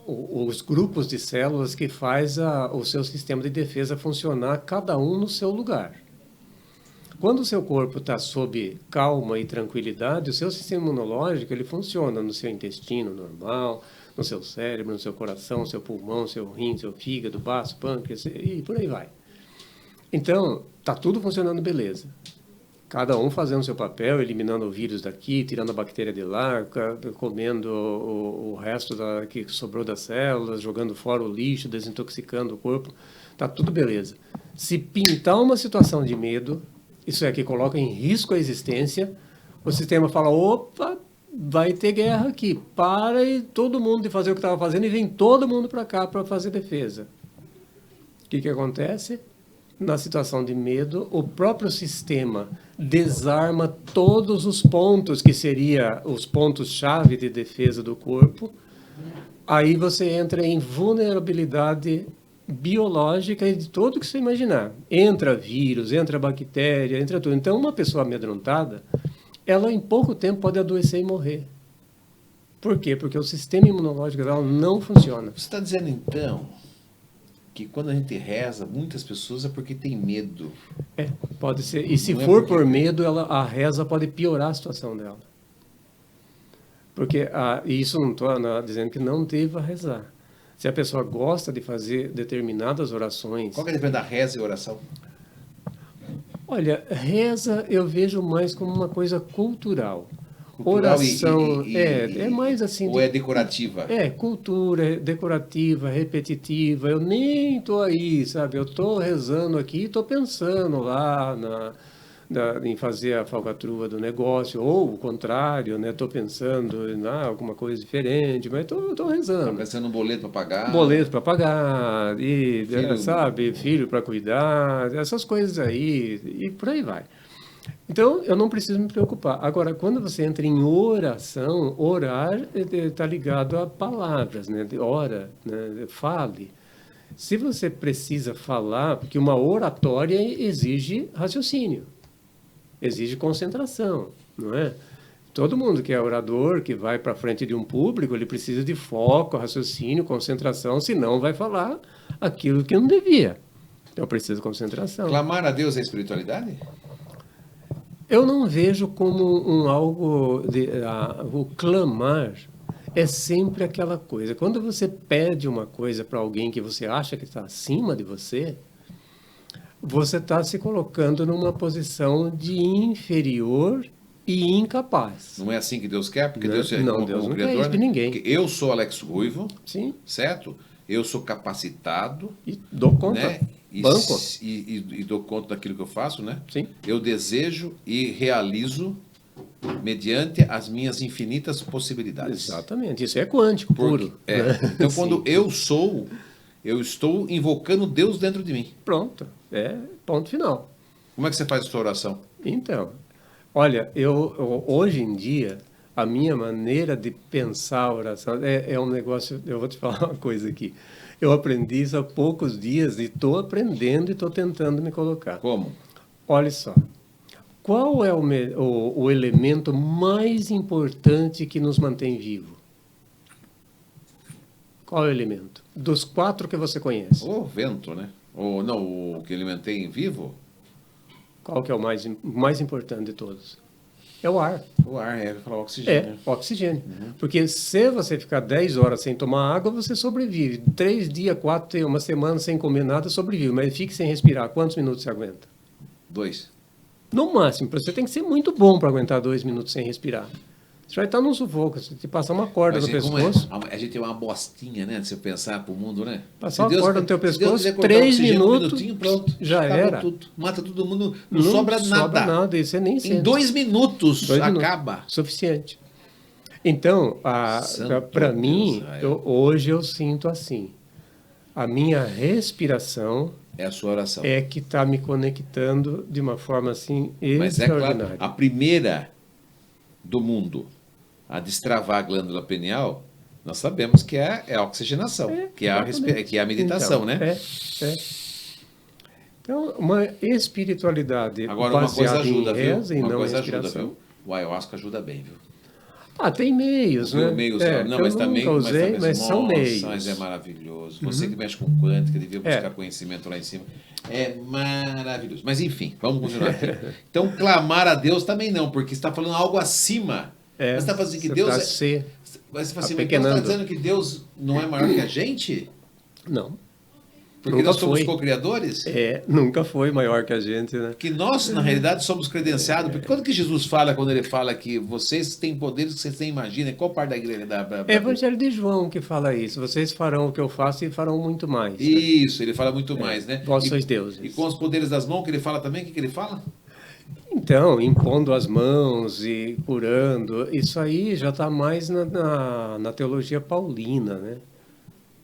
os grupos de células que faz o seu sistema de defesa funcionar, cada um no seu lugar. Quando o seu corpo está sob calma e tranquilidade, o seu sistema imunológico ele funciona no seu intestino normal, no seu cérebro, no seu coração, no seu pulmão, no seu rim, no seu fígado, baço, pâncreas e por aí vai. Então, está tudo funcionando beleza. Cada um fazendo o seu papel, eliminando o vírus daqui, tirando a bactéria de lá, comendo o resto que sobrou das células, jogando fora o lixo, desintoxicando o corpo. Está tudo beleza. Se pintar uma situação de medo, isso é que coloca em risco a existência, o sistema fala, opa, vai ter guerra aqui. Para e todo mundo de fazer o que estava fazendo e vem todo mundo para cá para fazer defesa. O que acontece? Na situação de medo, o próprio sistema desarma todos os pontos que seriam os pontos-chave de defesa do corpo. Aí você entra em vulnerabilidade biológica e de tudo que você imaginar. Entra vírus, entra bactéria, entra tudo. Então, uma pessoa amedrontada, ela em pouco tempo pode adoecer e morrer. Por quê? Porque o sistema imunológico dela não funciona. Você está dizendo, então, que quando a gente reza, muitas pessoas é porque tem medo. Pode ser. E se Não é for porque- por medo, a reza pode piorar a situação dela. Porque isso não estou dizendo que não deva rezar. Se a pessoa gosta de fazer determinadas orações... Qual que é a diferença da reza e oração? Olha, reza eu vejo mais como uma coisa cultural. Cultural Oração é mais assim... Ou é decorativa? Cultura, decorativa, repetitiva. Eu nem estou aí, sabe? Eu estou rezando aqui e estou pensando lá em fazer a falcatrua do negócio, ou o contrário, né? Estou pensando em alguma coisa diferente, mas estou rezando. Está pensando num boleto para pagar? Boleto para pagar, e, Filho. sabe, filho para cuidar, essas coisas aí, e por aí vai. Então, eu não preciso me preocupar. Agora, quando você entra em oração, orar está ligado a palavras, né? Ora, né? Fale. Se você precisa falar, porque uma oratória exige raciocínio, exige concentração, não é? Todo mundo que é orador, que vai para frente de um público, ele precisa de foco, raciocínio, concentração, senão vai falar aquilo que não devia. Então, precisa de concentração. Clamar a Deus é espiritualidade? Eu não vejo como algo o clamar é sempre aquela coisa. Quando você pede uma coisa para alguém que você acha que está acima de você, você está se colocando numa posição de inferior e incapaz. Não é assim que Deus quer? Porque Não, Deus é não, como Deus não quer criador, isso de ninguém. Porque eu sou Alex Ruivo, Sim, certo? Eu sou capacitado, e dou conta. né? Banco. E dou conta daquilo que eu faço, né? Sim. Eu desejo e realizo mediante as minhas infinitas possibilidades. Exatamente. Isso é quântico, puro. né? Então, quando Sim. eu estou invocando Deus dentro de mim. Pronto. Ponto final. Como é que você faz a sua oração? Então, olha, eu hoje em dia, a minha maneira de pensar a oração é um negócio, eu vou te falar uma coisa aqui. Eu aprendi isso há poucos dias e estou aprendendo e estou tentando me colocar. Como? Olha só, qual é o elemento mais importante que nos mantém vivo? Qual é o elemento? Dos 4 que você conhece. O vento, né? Ou não, o que ele mantém vivo? Qual que é o mais importante de todos? É o ar. O ar, eu ia falar oxigênio. Oxigênio. Porque se você ficar 10 horas sem tomar água, você sobrevive. 3 dias, 4, uma semana sem comer nada, sobrevive. Mas fique sem respirar. Quantos minutos você aguenta? 2. No máximo. Você tem que ser muito bom para aguentar 2 minutos sem respirar. Você vai estar num sufoco. Você te passar uma corda no pescoço. A gente é uma bostinha, né? Se eu pensar para o mundo, né? Passar uma corda no teu Se Deus pescoço, quiser cortar 3 oxigênio minutos, minutinho, pronto. já Acabou era. Tudo. Mata todo mundo, não sobra nada. Sobra nada. E você nem sente. Em 2 minutos 2 minutos. acaba. Suficiente. Então, Santo para Deus, mim, Israel. hoje eu sinto assim. A minha respiração É a sua oração. é que está me conectando de uma forma assim Mas é claro, extraordinária. a primeira do mundo a destravar a glândula pineal, nós sabemos que é a oxigenação, que é a meditação, então, né? Então, uma espiritualidade Agora, uma coisa baseada ajuda, em viu? reza e Uma não coisa ajuda, respiração. viu? O ayahuasca ajuda bem, viu? Tem meios, né? Meios, não, eu mas também, nunca usei, mas são nossa, meios. mas é maravilhoso. Você que mexe com quântica, devia buscar conhecimento lá em cima. É maravilhoso. Mas enfim, vamos continuar aqui. Então, clamar a Deus também não, porque você está falando algo acima. Você está falando assim que você Deus tá Você fala assim, mas Deus apequenando. está dizendo que Deus não é maior que a gente? Não. Porque Nunca nós somos foi. co-criadores? Nunca foi maior que a gente, né? Que nós, na realidade, somos credenciados. Porque quando que Jesus fala, quando ele fala que vocês têm poderes que vocês nem imaginam, qual parte da igreja da É o Evangelho de João que fala isso. Vocês farão o que eu faço e farão muito mais. né? Isso, ele fala muito mais, né? Vós sois deuses. E com os poderes das mãos que ele fala também, o que ele fala? Então, impondo as mãos e curando, isso aí já está mais na teologia paulina, né?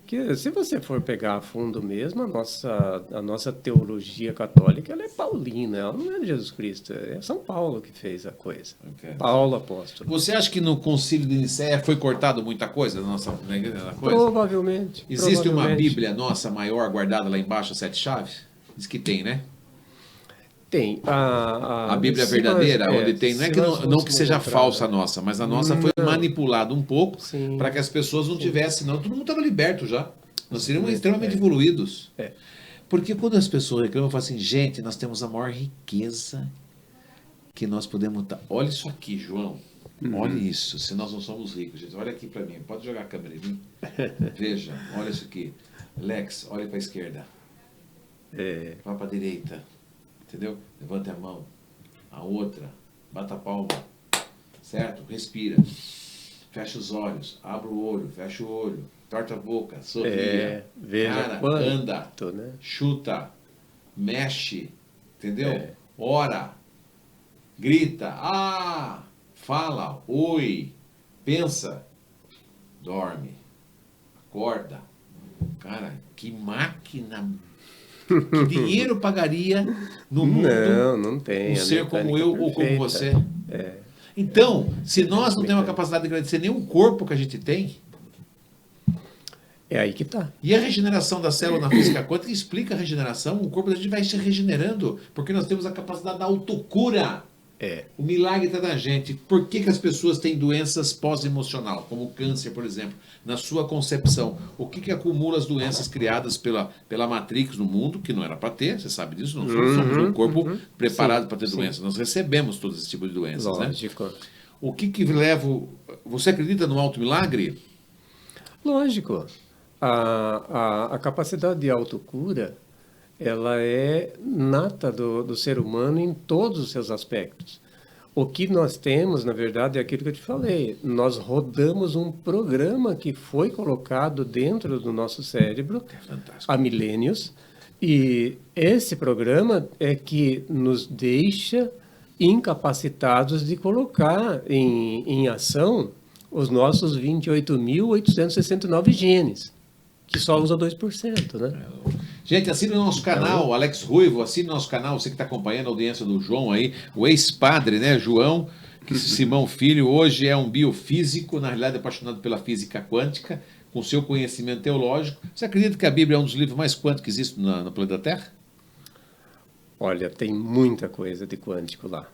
Que se você for pegar a fundo mesmo, a nossa teologia católica, ela é paulina, ela não é de Jesus Cristo, é São Paulo que fez a coisa. Ok. Paulo apóstolo. Você acha que no Concílio de Nicéia foi cortado muita coisa na igreja, na coisa? Provavelmente. Existe uma provavelmente. Bíblia nossa maior guardada lá embaixo, as 7 chaves? Diz que tem, né? Tem. A Bíblia se verdadeira, nós- onde tem, não é se que, nós não que seja fôssemos falsa a encontrar- nossa, mas a nossa foi manipulada um pouco Sim. para que as pessoas não tivessem, senão todo mundo estava liberto já. Nós seríamos Sim, extremamente evoluídos. É. Porque quando as pessoas reclamam, falam assim, gente, nós temos a maior riqueza que nós podemos dar. Olha isso aqui, João. Olha isso, se nós não somos ricos, gente. Olha aqui para mim. Pode jogar a câmera em mim? Veja, olha isso aqui. Lex, olha para a esquerda. Vá para a direita. Entendeu? Levante a mão. A outra. Bata a palma. Certo? Respira. Fecha os olhos. Abre o olho. Fecha o olho. Torta a boca. Sorria. Veja Cara, quanto, anda. né? Chuta. Mexe. Entendeu? É. Ora. Grita. Ah! Fala. Oi. Pensa. Dorme. Acorda. Cara, que máquina. Que dinheiro pagaria no mundo Não tem. um a ser como mecânica eu ou como perfeita. você? Então, se nós não temos a capacidade de agradecer nem o corpo que a gente tem, É aí que tá. e a regeneração da célula na física quântica explica a regeneração, o corpo da gente vai se regenerando, porque nós temos a capacidade da autocura. O milagre está na gente. Por que as pessoas têm doenças pós-emocional, como o câncer, por exemplo? Na sua concepção, o que acumula as doenças criadas pela Matrix no mundo, que não era para ter, você sabe disso, não somos um corpo preparado para ter doenças. Nós recebemos todo esse tipo de doenças, né? Lógico. O que leva... Você acredita no alto milagre? Lógico. A capacidade de autocura, ela é nata do ser humano em todos os seus aspectos. O que nós temos, na verdade, é aquilo que eu te falei. Nós rodamos um programa que foi colocado dentro do nosso cérebro Fantástico. há milênios, e esse programa é que nos deixa incapacitados de colocar em ação os nossos 28.869 genes, que só usa 2%, né? Gente, assine o nosso canal, Alex Ruivo, assine o nosso canal, você que está acompanhando a audiência do João aí, o ex-padre, né, João Simão Filho, hoje é um biofísico, na realidade apaixonado pela física quântica, com seu conhecimento teológico. Você acredita que a Bíblia é um dos livros mais quânticos que existe no planeta Terra? Olha, tem muita coisa de quântico lá.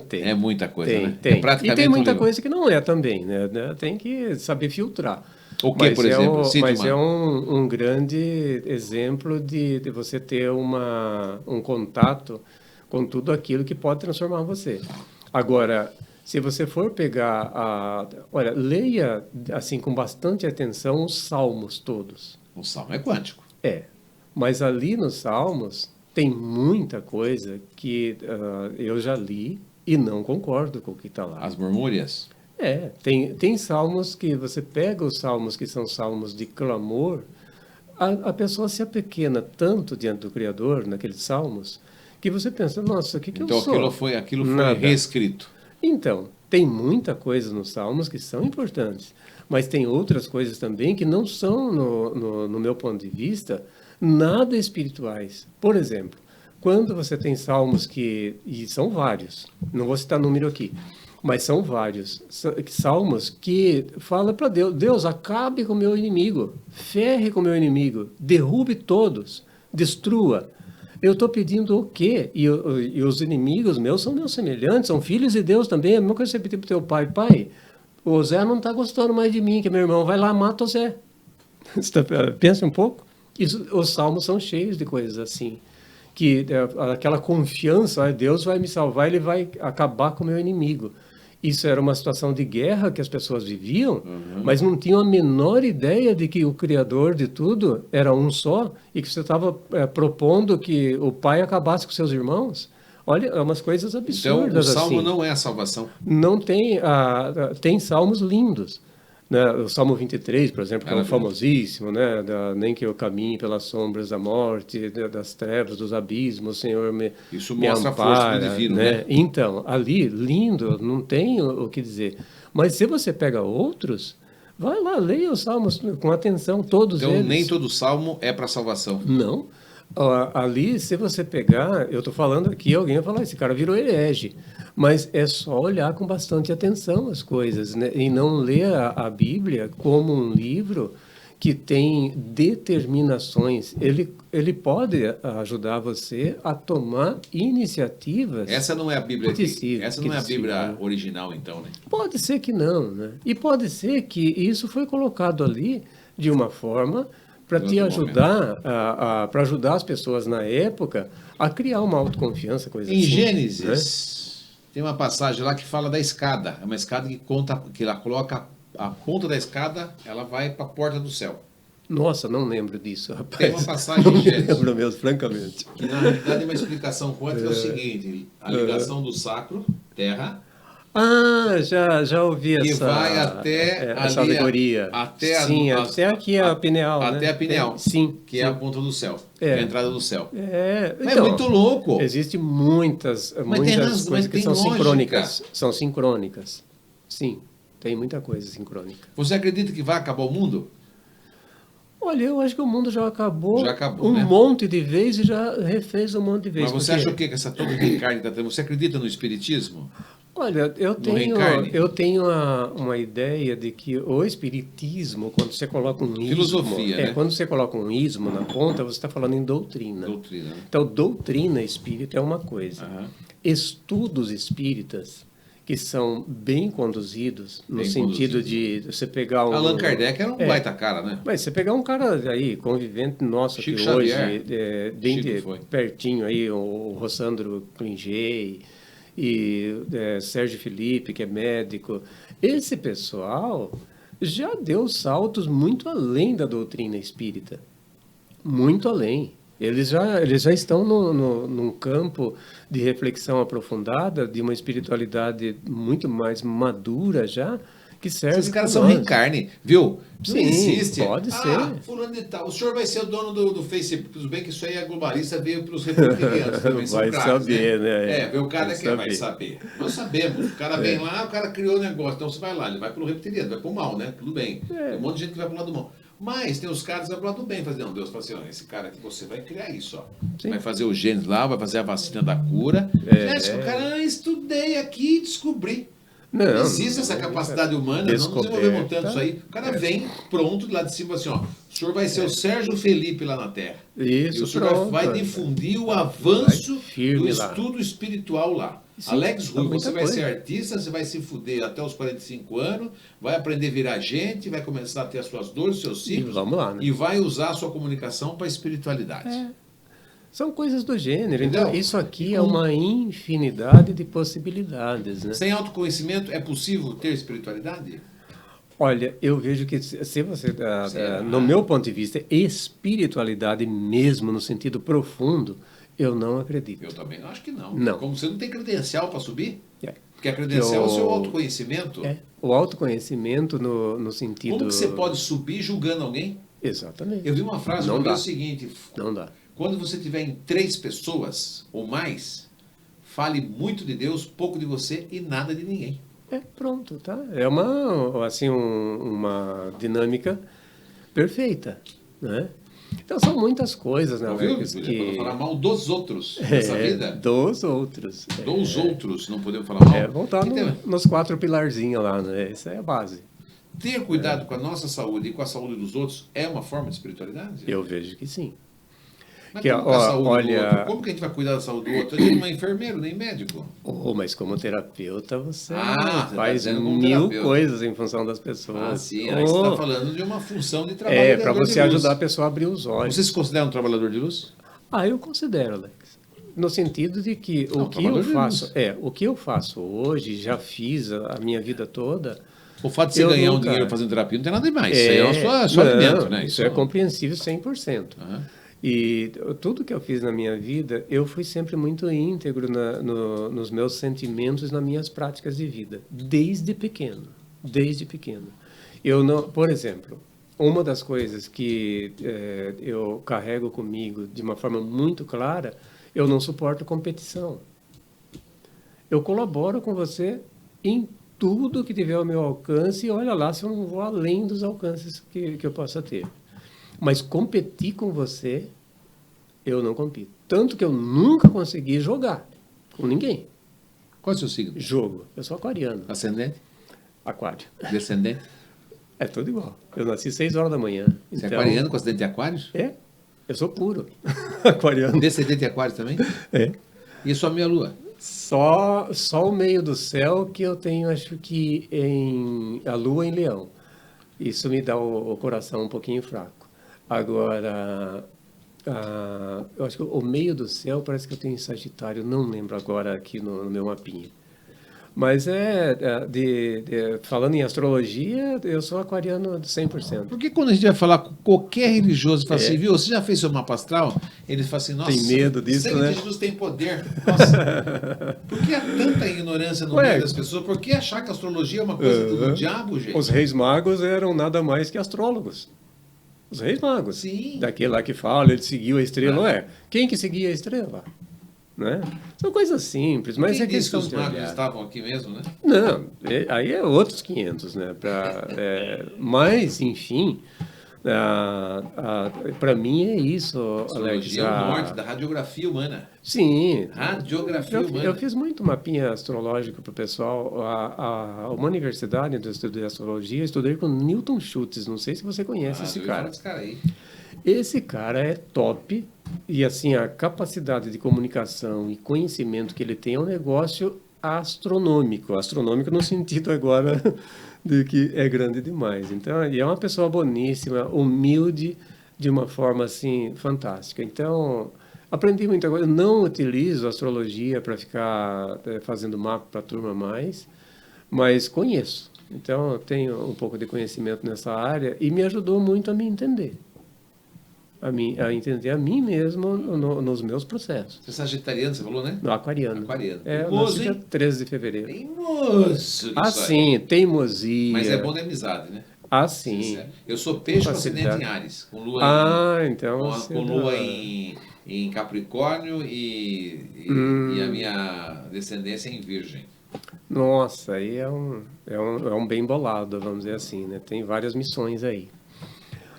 Tem. É muita coisa, Tem, né? tem. É praticamente E tem muita livro. coisa que não é também, né? Tem que saber filtrar. O que, por exemplo? Mas é um grande exemplo de você ter um contato com tudo aquilo que pode transformar você. Agora, se você for pegar olha, leia assim com bastante atenção os salmos todos. O salmo é quântico. Mas ali nos salmos tem muita coisa que eu já li e não concordo com o que está lá. As murmúrias? Tem salmos que você pega os salmos que são salmos de clamor, a pessoa se apequena tanto diante do Criador naqueles salmos que você pensa, nossa, o que então, eu sou? Aquilo foi Nada. reescrito. Então, tem muita coisa nos salmos que são importantes, mas tem outras coisas também que não são, no meu ponto de vista, nada espirituais. Por exemplo, quando você tem salmos e são vários, não vou citar número aqui, mas são vários salmos que falam para Deus, acabe com o meu inimigo, ferre com o meu inimigo, derrube todos, destrua. Eu estou pedindo o quê? E os inimigos meus são meus semelhantes, são filhos de Deus também. É a mesma coisa que você pedir para o teu pai, o Zé não está gostando mais de mim, que é meu irmão, vai lá, mata o Zé. Pensa um pouco. Os salmos são cheios de coisas assim, que aquela confiança, Deus vai me salvar, ele vai acabar com o meu inimigo. Isso era uma situação de guerra que as pessoas viviam, mas não tinham a menor ideia de que o Criador de tudo era um só e que você estava propondo que o pai acabasse com seus irmãos. Olha, é umas coisas absurdas. Então, o salmo assim. não é a salvação. Não tem. Tem salmos lindos. Né? O Salmo 23, por exemplo, que é um famosíssimo, né? Nem que eu caminhe pelas sombras da morte, das trevas, dos abismos, o Senhor me Isso me mostra ampara, a força do divino, né? Então, ali, lindo, não tem o que dizer. Mas se você pega outros, Vai lá, leia os salmos com atenção, todos Então, eles. nem todo salmo é para salvação. Não. Ali, se você pegar, eu estou falando aqui, alguém vai falar, esse cara virou herege. Mas é só olhar com bastante atenção as coisas, né? E não ler a Bíblia como um livro que tem determinações. Ele pode ajudar você a tomar iniciativas. Essa não é a Bíblia essa não é a que Bíblia original, então, né? Pode ser que não, né? E pode ser que isso foi colocado ali de uma forma para te ajudar, para ajudar as pessoas na época a criar uma autoconfiança, coisa Em assim. Gênesis, tem uma passagem lá que fala da escada. É uma escada que ela coloca a ponta da escada, ela vai para a porta do céu. Nossa, não lembro disso, rapaz. Tem uma passagem em Gênesis. Não lembro mesmo, francamente. Que na realidade é uma explicação quântica, é o seguinte: a ligação do sacro, terra, Ah, já ouvi que essa, vai até essa ali, alegoria. Sim, até aqui a pineal, né? até a pineal, Sim. que é a ponta do céu, que É. é a entrada do céu. É, É muito louco. Existem muitas mas coisas que tem são lógica. sincrônicas. São sincrônicas. Sim, tem muita coisa sincrônica. Você acredita que vai acabar o mundo? Olha, eu acho que o mundo já acabou, né? monte de vezes e já refez um monte de vezes. Mas você acha o quê? Que essa toda de carne está tendo? Você acredita no espiritismo? Olha, eu tenho uma ideia de que o espiritismo, quando você coloca um ismo... Filosofia, né? Quando você coloca um ismo na ponta, você está falando em doutrina. Doutrina, né? Então, doutrina espírita é uma coisa. Aham. Estudos espíritas que são bem conduzidos, no Bem sentido conduzidos. de você pegar um... Allan Kardec era um baita cara, né? Mas você pegar um cara aí, convivente nosso Chico aqui Xavier. hoje, bem Chico foi. pertinho aí, o Rossandro Klinger e Sérgio Felipe, que é médico, esse pessoal já deu saltos muito além da doutrina espírita. Muito além. Eles já estão num campo de reflexão aprofundada, de uma espiritualidade muito mais madura já, que serve Esses caras pra são nós. reencarne, viu? Não Sim, existe. pode ser. Fulano de tal. O senhor vai ser o dono do Facebook. Tudo bem que isso aí é globalista, veio para os republicanos também. São Vai craques, saber, né? É, vê o cara Vai que vai saber. Nós sabemos. O cara vem lá, o cara criou o negócio. Então você vai lá, ele vai pelo reptiliano, vai pro mal, né? Tudo bem. Tem um monte de gente que vai pro lado do mal. Mas tem os caras que vai pro lado do bem. Não, Deus fala assim, ó, esse cara aqui, você vai criar isso, ó. Sim. Vai fazer o genes lá, vai fazer a vacina da cura. O cara, estudei aqui e descobri. Não existe essa capacidade humana, não desenvolvemos tanto isso aí. O cara vem pronto de lá de cima assim, ó. O senhor vai ser o Sérgio Felipe lá na Terra. Isso, e o senhor vai difundir o avanço do estudo espiritual lá. Sim, Alex Rui, você vai ser artista, você vai se fuder até os 45 anos, vai aprender a virar gente, vai começar a ter as suas dores, os seus ciclos. Vamos lá, né? E vai usar a sua comunicação para a espiritualidade. São coisas do gênero. Entendeu? Então, isso aqui é uma infinidade de possibilidades, né? Sem autoconhecimento, é possível ter espiritualidade? Olha, eu vejo que se você, no meu ponto de vista, espiritualidade mesmo, no sentido profundo, eu não acredito. Eu também acho que não. Não. Como você não tem credencial para subir? Porque a credencial é o seu autoconhecimento. O autoconhecimento no sentido... Como que você pode subir julgando alguém? Exatamente. Eu vi uma frase que diz o seguinte... Não dá. Quando você tiver em 3 pessoas ou mais, fale muito de Deus, pouco de você e nada de ninguém. Pronto, tá? É uma dinâmica perfeita, né? Então, são muitas coisas, né, Alex? Podemos falar mal dos outros nessa vida? Dos outros. Dos outros, não podemos falar mal? Voltar nos 4 pilarzinhos lá, né? Essa é a base. Ter cuidado com a nossa saúde e com a saúde dos outros é uma forma de espiritualidade? Eu vejo que sim. Mas como a saúde do outro? Como que a gente vai cuidar da saúde do outro? A gente não é enfermeiro, nem médico. Mas como terapeuta você faz mil coisas em função das pessoas. Sim, aí você está falando de uma função de trabalhador de luz. Para você ajudar a pessoa a abrir os olhos. Você se considera um trabalhador de luz? Eu considero, Alex. No sentido de que o que eu faço hoje, já fiz a minha vida toda... O fato de você ganhar um dinheiro fazendo terapia não tem nada demais. Isso aí é o seu alimento, né? Isso é compreensível 100%. E tudo que eu fiz na minha vida, eu fui sempre muito íntegro nos meus sentimentos e nas minhas práticas de vida, desde pequeno. Desde pequeno. Por exemplo, uma das coisas que eu carrego comigo de uma forma muito clara, eu não suporto competição. Eu colaboro com você em tudo que tiver ao meu alcance e olha lá se eu não vou além dos alcances que eu possa ter. Mas competir com você, eu não compito. Tanto que eu nunca consegui jogar com ninguém. Qual é o seu signo? Jogo. Eu sou aquariano. Ascendente? Aquário. Descendente? É tudo igual. Eu nasci 6 horas da manhã. Você é aquariano com acidente de aquários? É. Eu sou puro. Aquariano. Descendente de aquários também? É. E a sua meia-lua? Só o meio do céu que eu tenho, acho que a lua em Leão. Isso me dá o coração um pouquinho fraco. Agora, eu acho que o meio do céu parece que eu tenho em Sagitário, não lembro agora aqui no meu mapinha. Mas falando em astrologia, eu sou aquariano de 100%. Porque quando a gente vai falar com qualquer religioso, fala assim, viu, você já fez seu mapa astral? Ele fala assim, nossa, tem medo disso, sangue né? de Jesus tem poder. Nossa, por que há tanta ignorância no meio das pessoas? Por que achar que a astrologia é uma coisa do diabo, gente? Os reis magos eram nada mais que astrólogos. Os reis magos. Sim. Daquele lá que fala, ele seguiu a estrela, não é? Quem que seguia a estrela? Né? São coisas simples, mas quem é disse que questão os de magos olhar. estavam aqui mesmo, né? Não, aí é outros 500, né? Mas, enfim, para mim é isso, Alex. Astrologia é o norte da radiografia humana. Sim. Radiografia humana. Eu fiz muito mapinha astrológico para o pessoal. Uma universidade onde eu estudei astrologia, eu estudei com Newton Schultz. Não sei se você conhece esse cara. Esse cara aí. Esse cara é top e assim a capacidade de comunicação e conhecimento que ele tem é um negócio astronômico no sentido agora de que é grande demais. Então, ele é uma pessoa boníssima, humilde de uma forma assim fantástica. Então, aprendi muita coisa. Eu não utilizo astrologia para ficar fazendo mapa para a turma mais, mas conheço. Então, eu tenho um pouco de conhecimento nessa área e me ajudou muito a me entender. A entender a mim mesmo nos meus processos. Você é sagitariano, você falou, né? No aquariano. Aquariano. Eu nasci dia 13 de fevereiro. Teimoso. Sim, teimosia. Mas é bom de amizade, né? Sim. Eu sou peixe com ascendente em Áries, com lua então com lua em Capricórnio e a minha descendência em Virgem. Nossa, aí é um bem bolado, vamos dizer assim, né? Tem várias missões aí.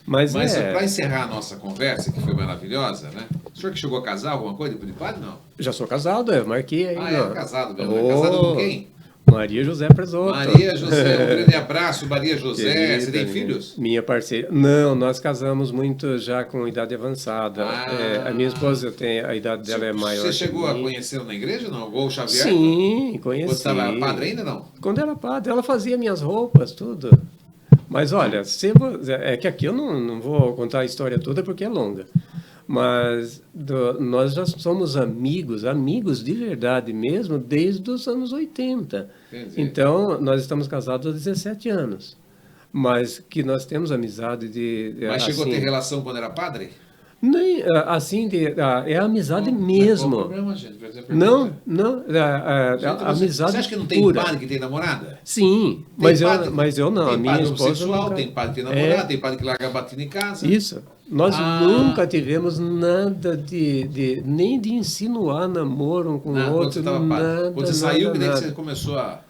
Mas para encerrar a nossa conversa, que foi maravilhosa, né? O senhor que chegou a casar alguma coisa depois de padre, não? Já sou casado, marquei aí. É casado mesmo. Casado com quem? Maria José Presoto. Maria José, um grande abraço, Maria José. Querida, você tem filhos? Minha parceira. Não, nós casamos muito já com idade avançada. A minha esposa a idade dela é maior. Você chegou a conhecê-la na igreja, não? O Xavier? Sim, conheci. Quando estava padre ainda, não? Quando era padre, ela fazia minhas roupas, tudo. Mas olha, é que aqui eu não vou contar a história toda porque é longa. Mas nós já somos amigos de verdade mesmo, desde os anos 80. Entendi. Então, nós estamos casados há 17 anos. Mas que nós temos amizade Mas chegou a ter relação quando era padre? Nem, assim, é amizade mesmo. Qual o problema, gente? Não, amizade você acha que não tem pura. padre que tem namorada? Sim, mas eu não. Tem A minha padre esposa homossexual, nunca... tem padre que tem namorada, tem padre que larga a batina em casa. Isso. Nós nunca tivemos nada nem de insinuar namoro um com o outro. Quando você saiu, que você começou a...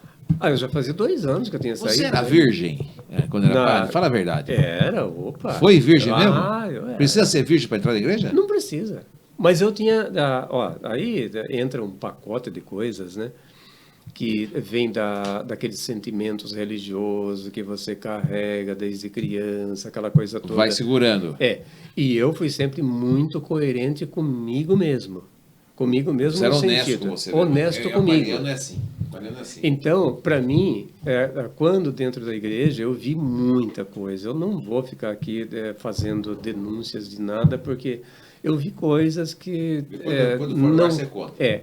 eu já fazia 2 anos que eu tinha saído. Você era virgem quando era padre? Fala a verdade. Opa. Foi virgem mesmo? Eu era. Precisa ser virgem para entrar na igreja? Não precisa. Mas eu tinha... aí entra um pacote de coisas, né? Que vem daqueles sentimentos religiosos que você carrega desde criança, aquela coisa toda. Vai segurando. E eu fui sempre muito coerente comigo mesmo. Comigo mesmo você no era sentido. Honesto com você. Honesto comigo. Aquariano é assim. Então, para mim, quando dentro da igreja, eu vi muita coisa. Eu não vou ficar aqui fazendo denúncias de nada, porque eu vi coisas que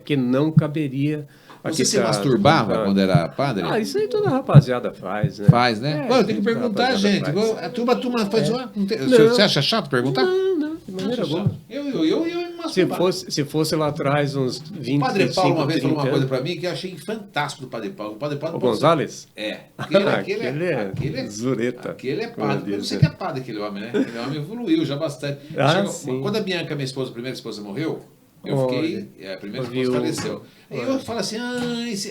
que não caberia. Você se masturbava quando era padre? Isso aí toda rapaziada faz, né? Faz, né? Eu tenho que perguntar, gente. A turma faz... Você acha chato perguntar? Não, de maneira alguma. Eu me masturbava. Se fosse lá atrás, uns 20, o Padre Paulo uma vez 30 falou uma coisa para mim que eu achei fantástico do Padre Paulo. O Padre Paulo... O Gonzales? Aquele é zureta. Aquele é padre. Eu não sei que é padre aquele homem, né? Aquele homem evoluiu já bastante. Sim. Quando a Bianca, minha primeira esposa, morreu, Eu fiquei, primeiro que fortaleceu. Aí eu Olha. falo assim,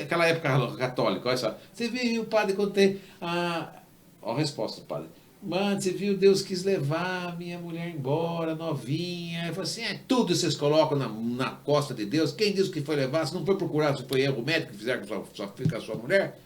aquela época católica, olha só, você viu, padre, quando tem. Olha a resposta do padre. Mano, você viu, Deus quis levar minha mulher embora, novinha. Eu falei assim, tudo vocês colocam na costa de Deus. Quem disse que foi levar? Você não foi procurar, se foi erro médico que fizeram com a sua mulher?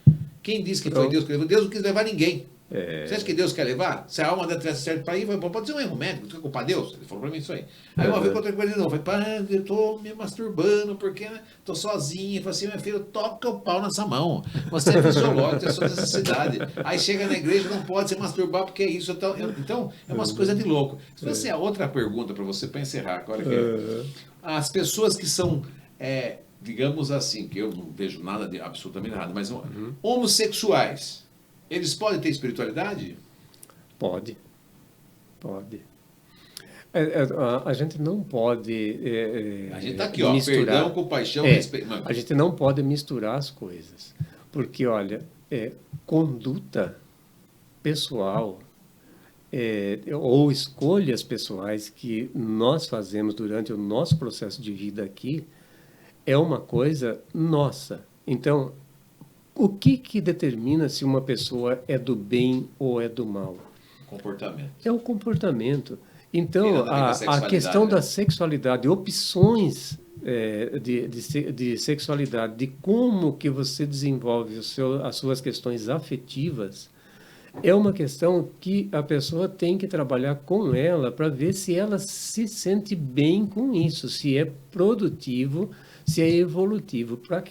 Quem disse que foi Deus que levou? Deus não quis levar ninguém. Você acha que Deus quer levar? Se a alma dela tivesse certo para ir, pode ser um erro médico, tu quer culpar Deus? Ele falou para mim isso aí. Aí uma vez eu encontrei com ele de novo, falei, pai, eu tô me masturbando, porque tô sozinha. Ele falou assim, meu filho, toca o pau nessa mão. Você é fisiológico, é sua necessidade. Aí chega na igreja, não pode se masturbar, porque é isso. Então é umas coisas de louco. Se fosse a outra pergunta para você, para encerrar, agora que as pessoas que são, digamos assim, que eu não vejo nada de absolutamente errado, mas homossexuais, eles podem ter espiritualidade? Pode. A gente não pode a gente está aqui, misturar, perdão, compaixão, respeito. A gente não pode misturar as coisas. Porque, olha, conduta pessoal ou escolhas pessoais que nós fazemos durante o nosso processo de vida aqui é uma coisa nossa. Então, o que determina se uma pessoa é do bem ou é do mal? Comportamento. É o comportamento. Então, a questão da sexualidade, opções de sexualidade, de como que você desenvolve as suas questões afetivas, é uma questão que a pessoa tem que trabalhar com ela para ver se ela se sente bem com isso, se é produtivo, se é evolutivo para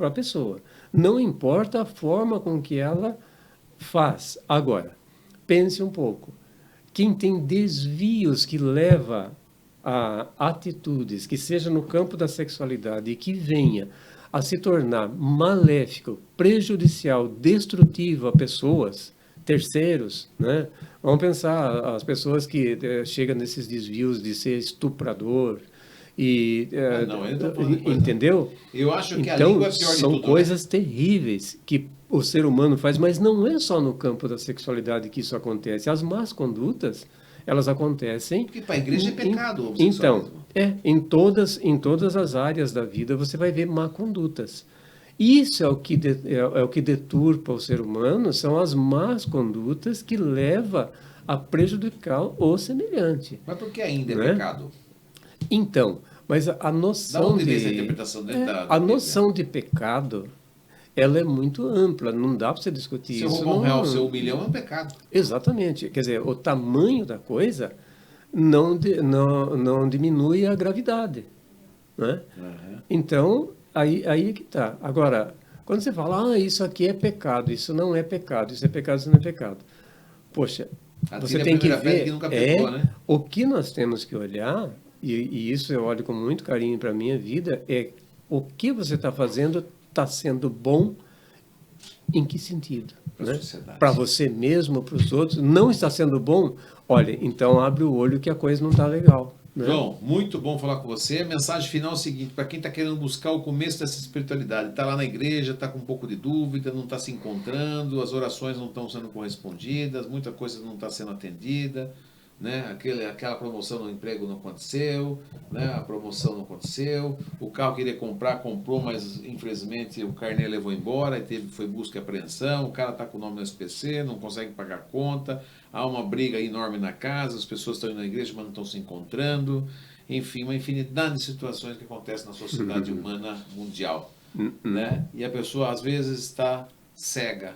a pessoa. Não importa a forma com que ela faz. Agora, pense um pouco. Quem tem desvios que leva a atitudes, que seja no campo da sexualidade e que venha a se tornar maléfico, prejudicial, destrutivo a pessoas, terceiros, né? Vamos pensar as pessoas que chegam nesses desvios de ser estuprador, entendeu? Eu acho que então, a língua é pior de são tudo, coisas terríveis que o ser humano faz, mas não é só no campo da sexualidade que isso acontece. As más condutas, elas acontecem... Porque para a igreja é pecado. Então, em todas as áreas da vida você vai ver má condutas. Isso é o que deturpa o ser humano, são as más condutas que levam a prejudicar o semelhante. Mas por que ainda é pecado? Então, mas a noção a noção de pecado, ela é muito ampla, não dá para você discutir isso. Se eu roubar R$1, seu R$1 milhão é um pecado. Exatamente, quer dizer, o tamanho da coisa não diminui a gravidade, né? Então, aí é que está. Agora, quando você fala, isso aqui é pecado, isso não é pecado, isso é pecado, isso não é pecado. Poxa, você tem que ver que nunca pecou, né? O que nós temos que olhar, e isso eu olho com muito carinho para a minha vida, é o que você está fazendo está sendo bom em que sentido? Né? Para você mesmo, para os outros, não está sendo bom? Olha, então abre o olho que a coisa não está legal. Né? João, muito bom falar com você. A mensagem final é o seguinte, para quem está querendo buscar o começo dessa espiritualidade, está lá na igreja, está com um pouco de dúvida, não está se encontrando, as orações não estão sendo correspondidas, muita coisa não está sendo atendida, né? Aquela promoção no emprego não aconteceu, né? A promoção não aconteceu, o carro que queria comprar, comprou, mas infelizmente o carnê levou embora, foi busca e apreensão, o cara está com o nome no SPC, não consegue pagar a conta, há uma briga enorme na casa, as pessoas estão indo na igreja, mas não estão se encontrando, enfim, uma infinidade de situações que acontecem na sociedade humana mundial, né? E a pessoa às vezes está cega,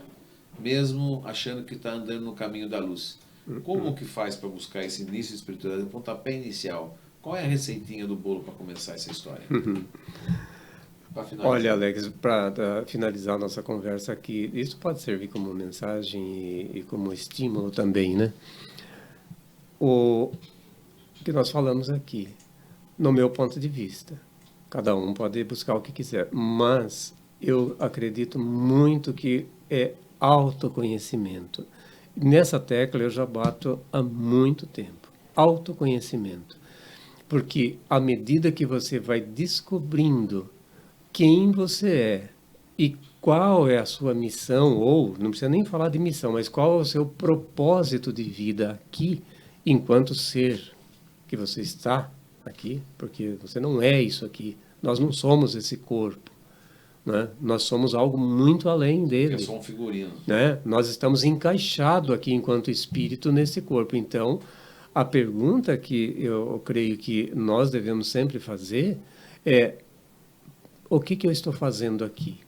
mesmo achando que está andando no caminho da luz. Como que faz para buscar esse início espiritual, o pontapé inicial? Qual é a receitinha do bolo para começar essa história? Olha, Alex, para finalizar a nossa conversa aqui, isso pode servir como mensagem e como estímulo também, né? O que nós falamos aqui, no meu ponto de vista, cada um pode buscar o que quiser, mas eu acredito muito que é autoconhecimento. Nessa tecla eu já bato há muito tempo. Autoconhecimento. Porque à medida que você vai descobrindo quem você é e qual é a sua missão, ou não precisa nem falar de missão, mas qual é o seu propósito de vida aqui, enquanto ser que você está, aqui, porque você não é isso aqui. Nós não somos esse corpo, né? Nós somos algo muito além dele. Eu sou um figurino. Né? Nós estamos encaixados aqui enquanto espírito nesse corpo. Então, a pergunta que eu creio que nós devemos sempre fazer é: o que eu estou fazendo aqui?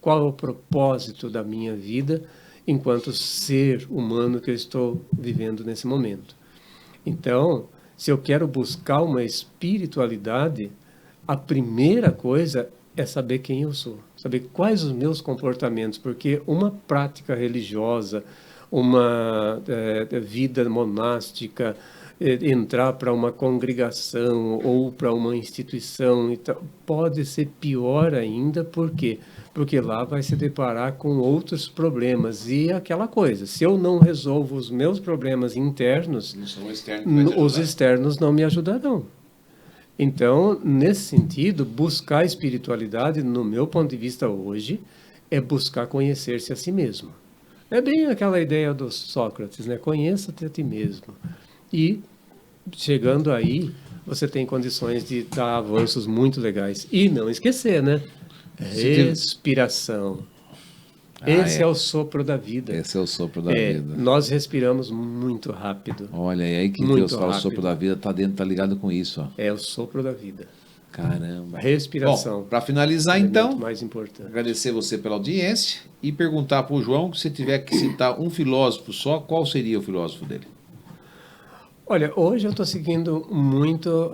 Qual é o propósito da minha vida enquanto ser humano que eu estou vivendo nesse momento? Então, se eu quero buscar uma espiritualidade, a primeira coisa é saber quem eu sou, saber quais os meus comportamentos, porque uma prática religiosa, uma vida monástica, entrar para uma congregação ou para uma instituição, então, pode ser pior ainda, por quê? Porque lá vai se deparar com outros problemas. E aquela coisa, se eu não resolvo os meus problemas internos, os externos não me ajudarão. Então, nesse sentido, buscar a espiritualidade, no meu ponto de vista hoje, é buscar conhecer-se a si mesmo. É bem aquela ideia do Sócrates, né? Conheça-te a ti mesmo. E, chegando aí, você tem condições de dar avanços muito legais. E não esquecer, né? Respiração. Esse é o sopro da vida. Esse é o sopro da vida. Nós respiramos muito rápido. Olha, e aí que Deus fala, o sopro da vida tá ligado com isso. Ó. É o sopro da vida. Caramba. Respiração. Bom, para finalizar então, mais importante. Agradecer você pela audiência e perguntar para o João, se tiver que citar um filósofo só, qual seria o filósofo dele? Olha, hoje eu estou seguindo muito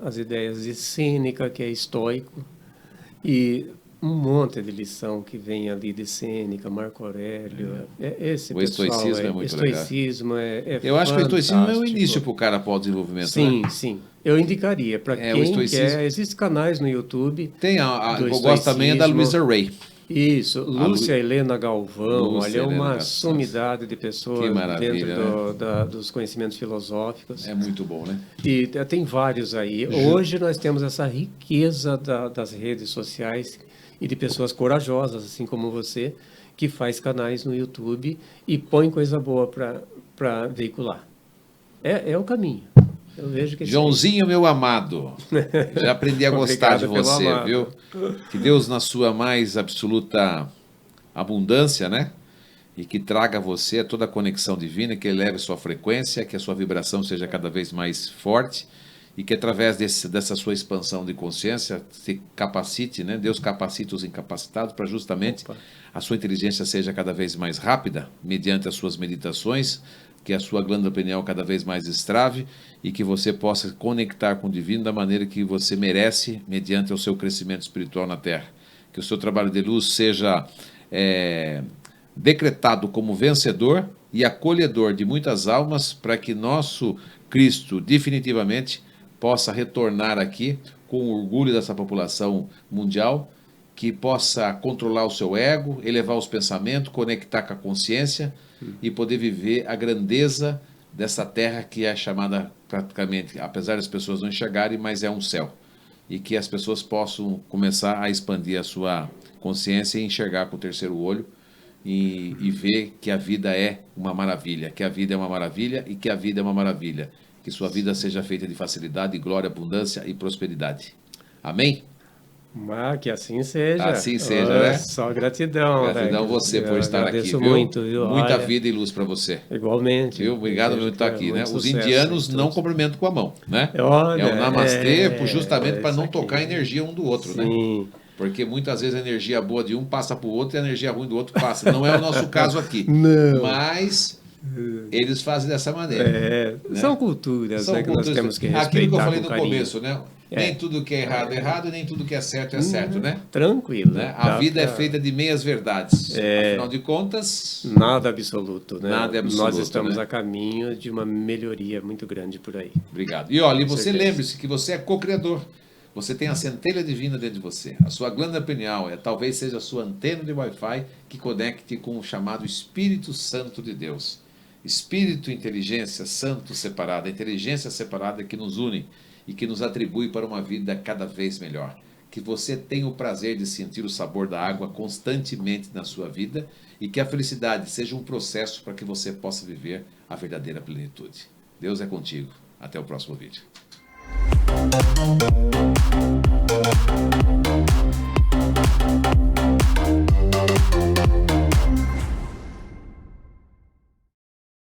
as ideias de Sêneca, que é estoico, e um monte de lição que vem ali de Sêneca, Marco Aurélio. Esse o estoicismo é muito legal. Estoicismo eu acho que o estoicismo é o início para o cara para o desenvolvimento. Sim, né? sim. Eu indicaria para quem quer. Existem canais no YouTube. Tem eu gosto também da Louisa Ray. Isso, Lúcia Helena Galvão, olha, é uma sumidade de pessoas dentro dos conhecimentos filosóficos. É muito bom, né? E tem vários aí. Hoje nós temos essa riqueza das redes sociais e de pessoas corajosas, assim como você, que faz canais no YouTube e põe coisa boa para veicular. É o caminho. Eu vejo que Joãozinho, meu amado, já aprendi a gostar de você, viu? Que Deus, na sua mais absoluta abundância, né? E que traga a você toda a conexão divina, que eleve sua frequência, que a sua vibração seja cada vez mais forte e que através dessa sua expansão de consciência se capacite, né? Deus capacita os incapacitados para justamente a sua inteligência seja cada vez mais rápida, mediante as suas meditações, que a sua glândula pineal cada vez mais destrave e que você possa conectar com o divino da maneira que você merece, mediante o seu crescimento espiritual na Terra. Que o seu trabalho de luz seja decretado como vencedor e acolhedor de muitas almas, para que nosso Cristo definitivamente possa retornar aqui com o orgulho dessa população mundial, que possa controlar o seu ego, elevar os pensamentos, conectar com a consciência e poder viver a grandeza dessa terra que é chamada praticamente, apesar das pessoas não enxergarem, mas é um céu. E que as pessoas possam começar a expandir a sua consciência e enxergar com o terceiro olho e ver que a vida é uma maravilha, que a vida é uma maravilha e que a vida é uma maravilha. Que sua vida seja feita de facilidade, glória, abundância e prosperidade. Amém? Que assim seja. Assim seja, né? Só gratidão. Gratidão você por estar aqui, viu? Muito, viu? Muita vida e luz para você. Igualmente. Viu? Obrigado por estar aqui, né? Os indianos não cumprimentam com a mão, né? Olha, é o namastê, justamente para não tocar a energia um do outro, sim. né? Porque muitas vezes a energia boa de um passa para o outro e a energia ruim do outro passa. Não é o nosso caso aqui. Não. Mas eles fazem dessa maneira. Né? São culturas, que nós temos que respeitar. Aquilo que eu falei no começo, né? Nem tudo que é errado é errado e nem tudo que é certo, né? Tranquilo. Né? A vida é feita de meias verdades. Afinal de contas... Nada absoluto, né? Nada é absoluto, nós estamos, né? A caminho de uma melhoria muito grande por aí. Obrigado. E olha, você lembre-se que você é co-criador. Você tem a centelha divina dentro de você. A sua glândula pineal talvez seja a sua antena de Wi-Fi que conecte com o chamado Espírito Santo de Deus. Espírito, inteligência, santo separado. A inteligência separada que nos une e que nos atribui para uma vida cada vez melhor. Que você tenha o prazer de sentir o sabor da água constantemente na sua vida e que a felicidade seja um processo para que você possa viver a verdadeira plenitude. Deus é contigo. Até o próximo vídeo.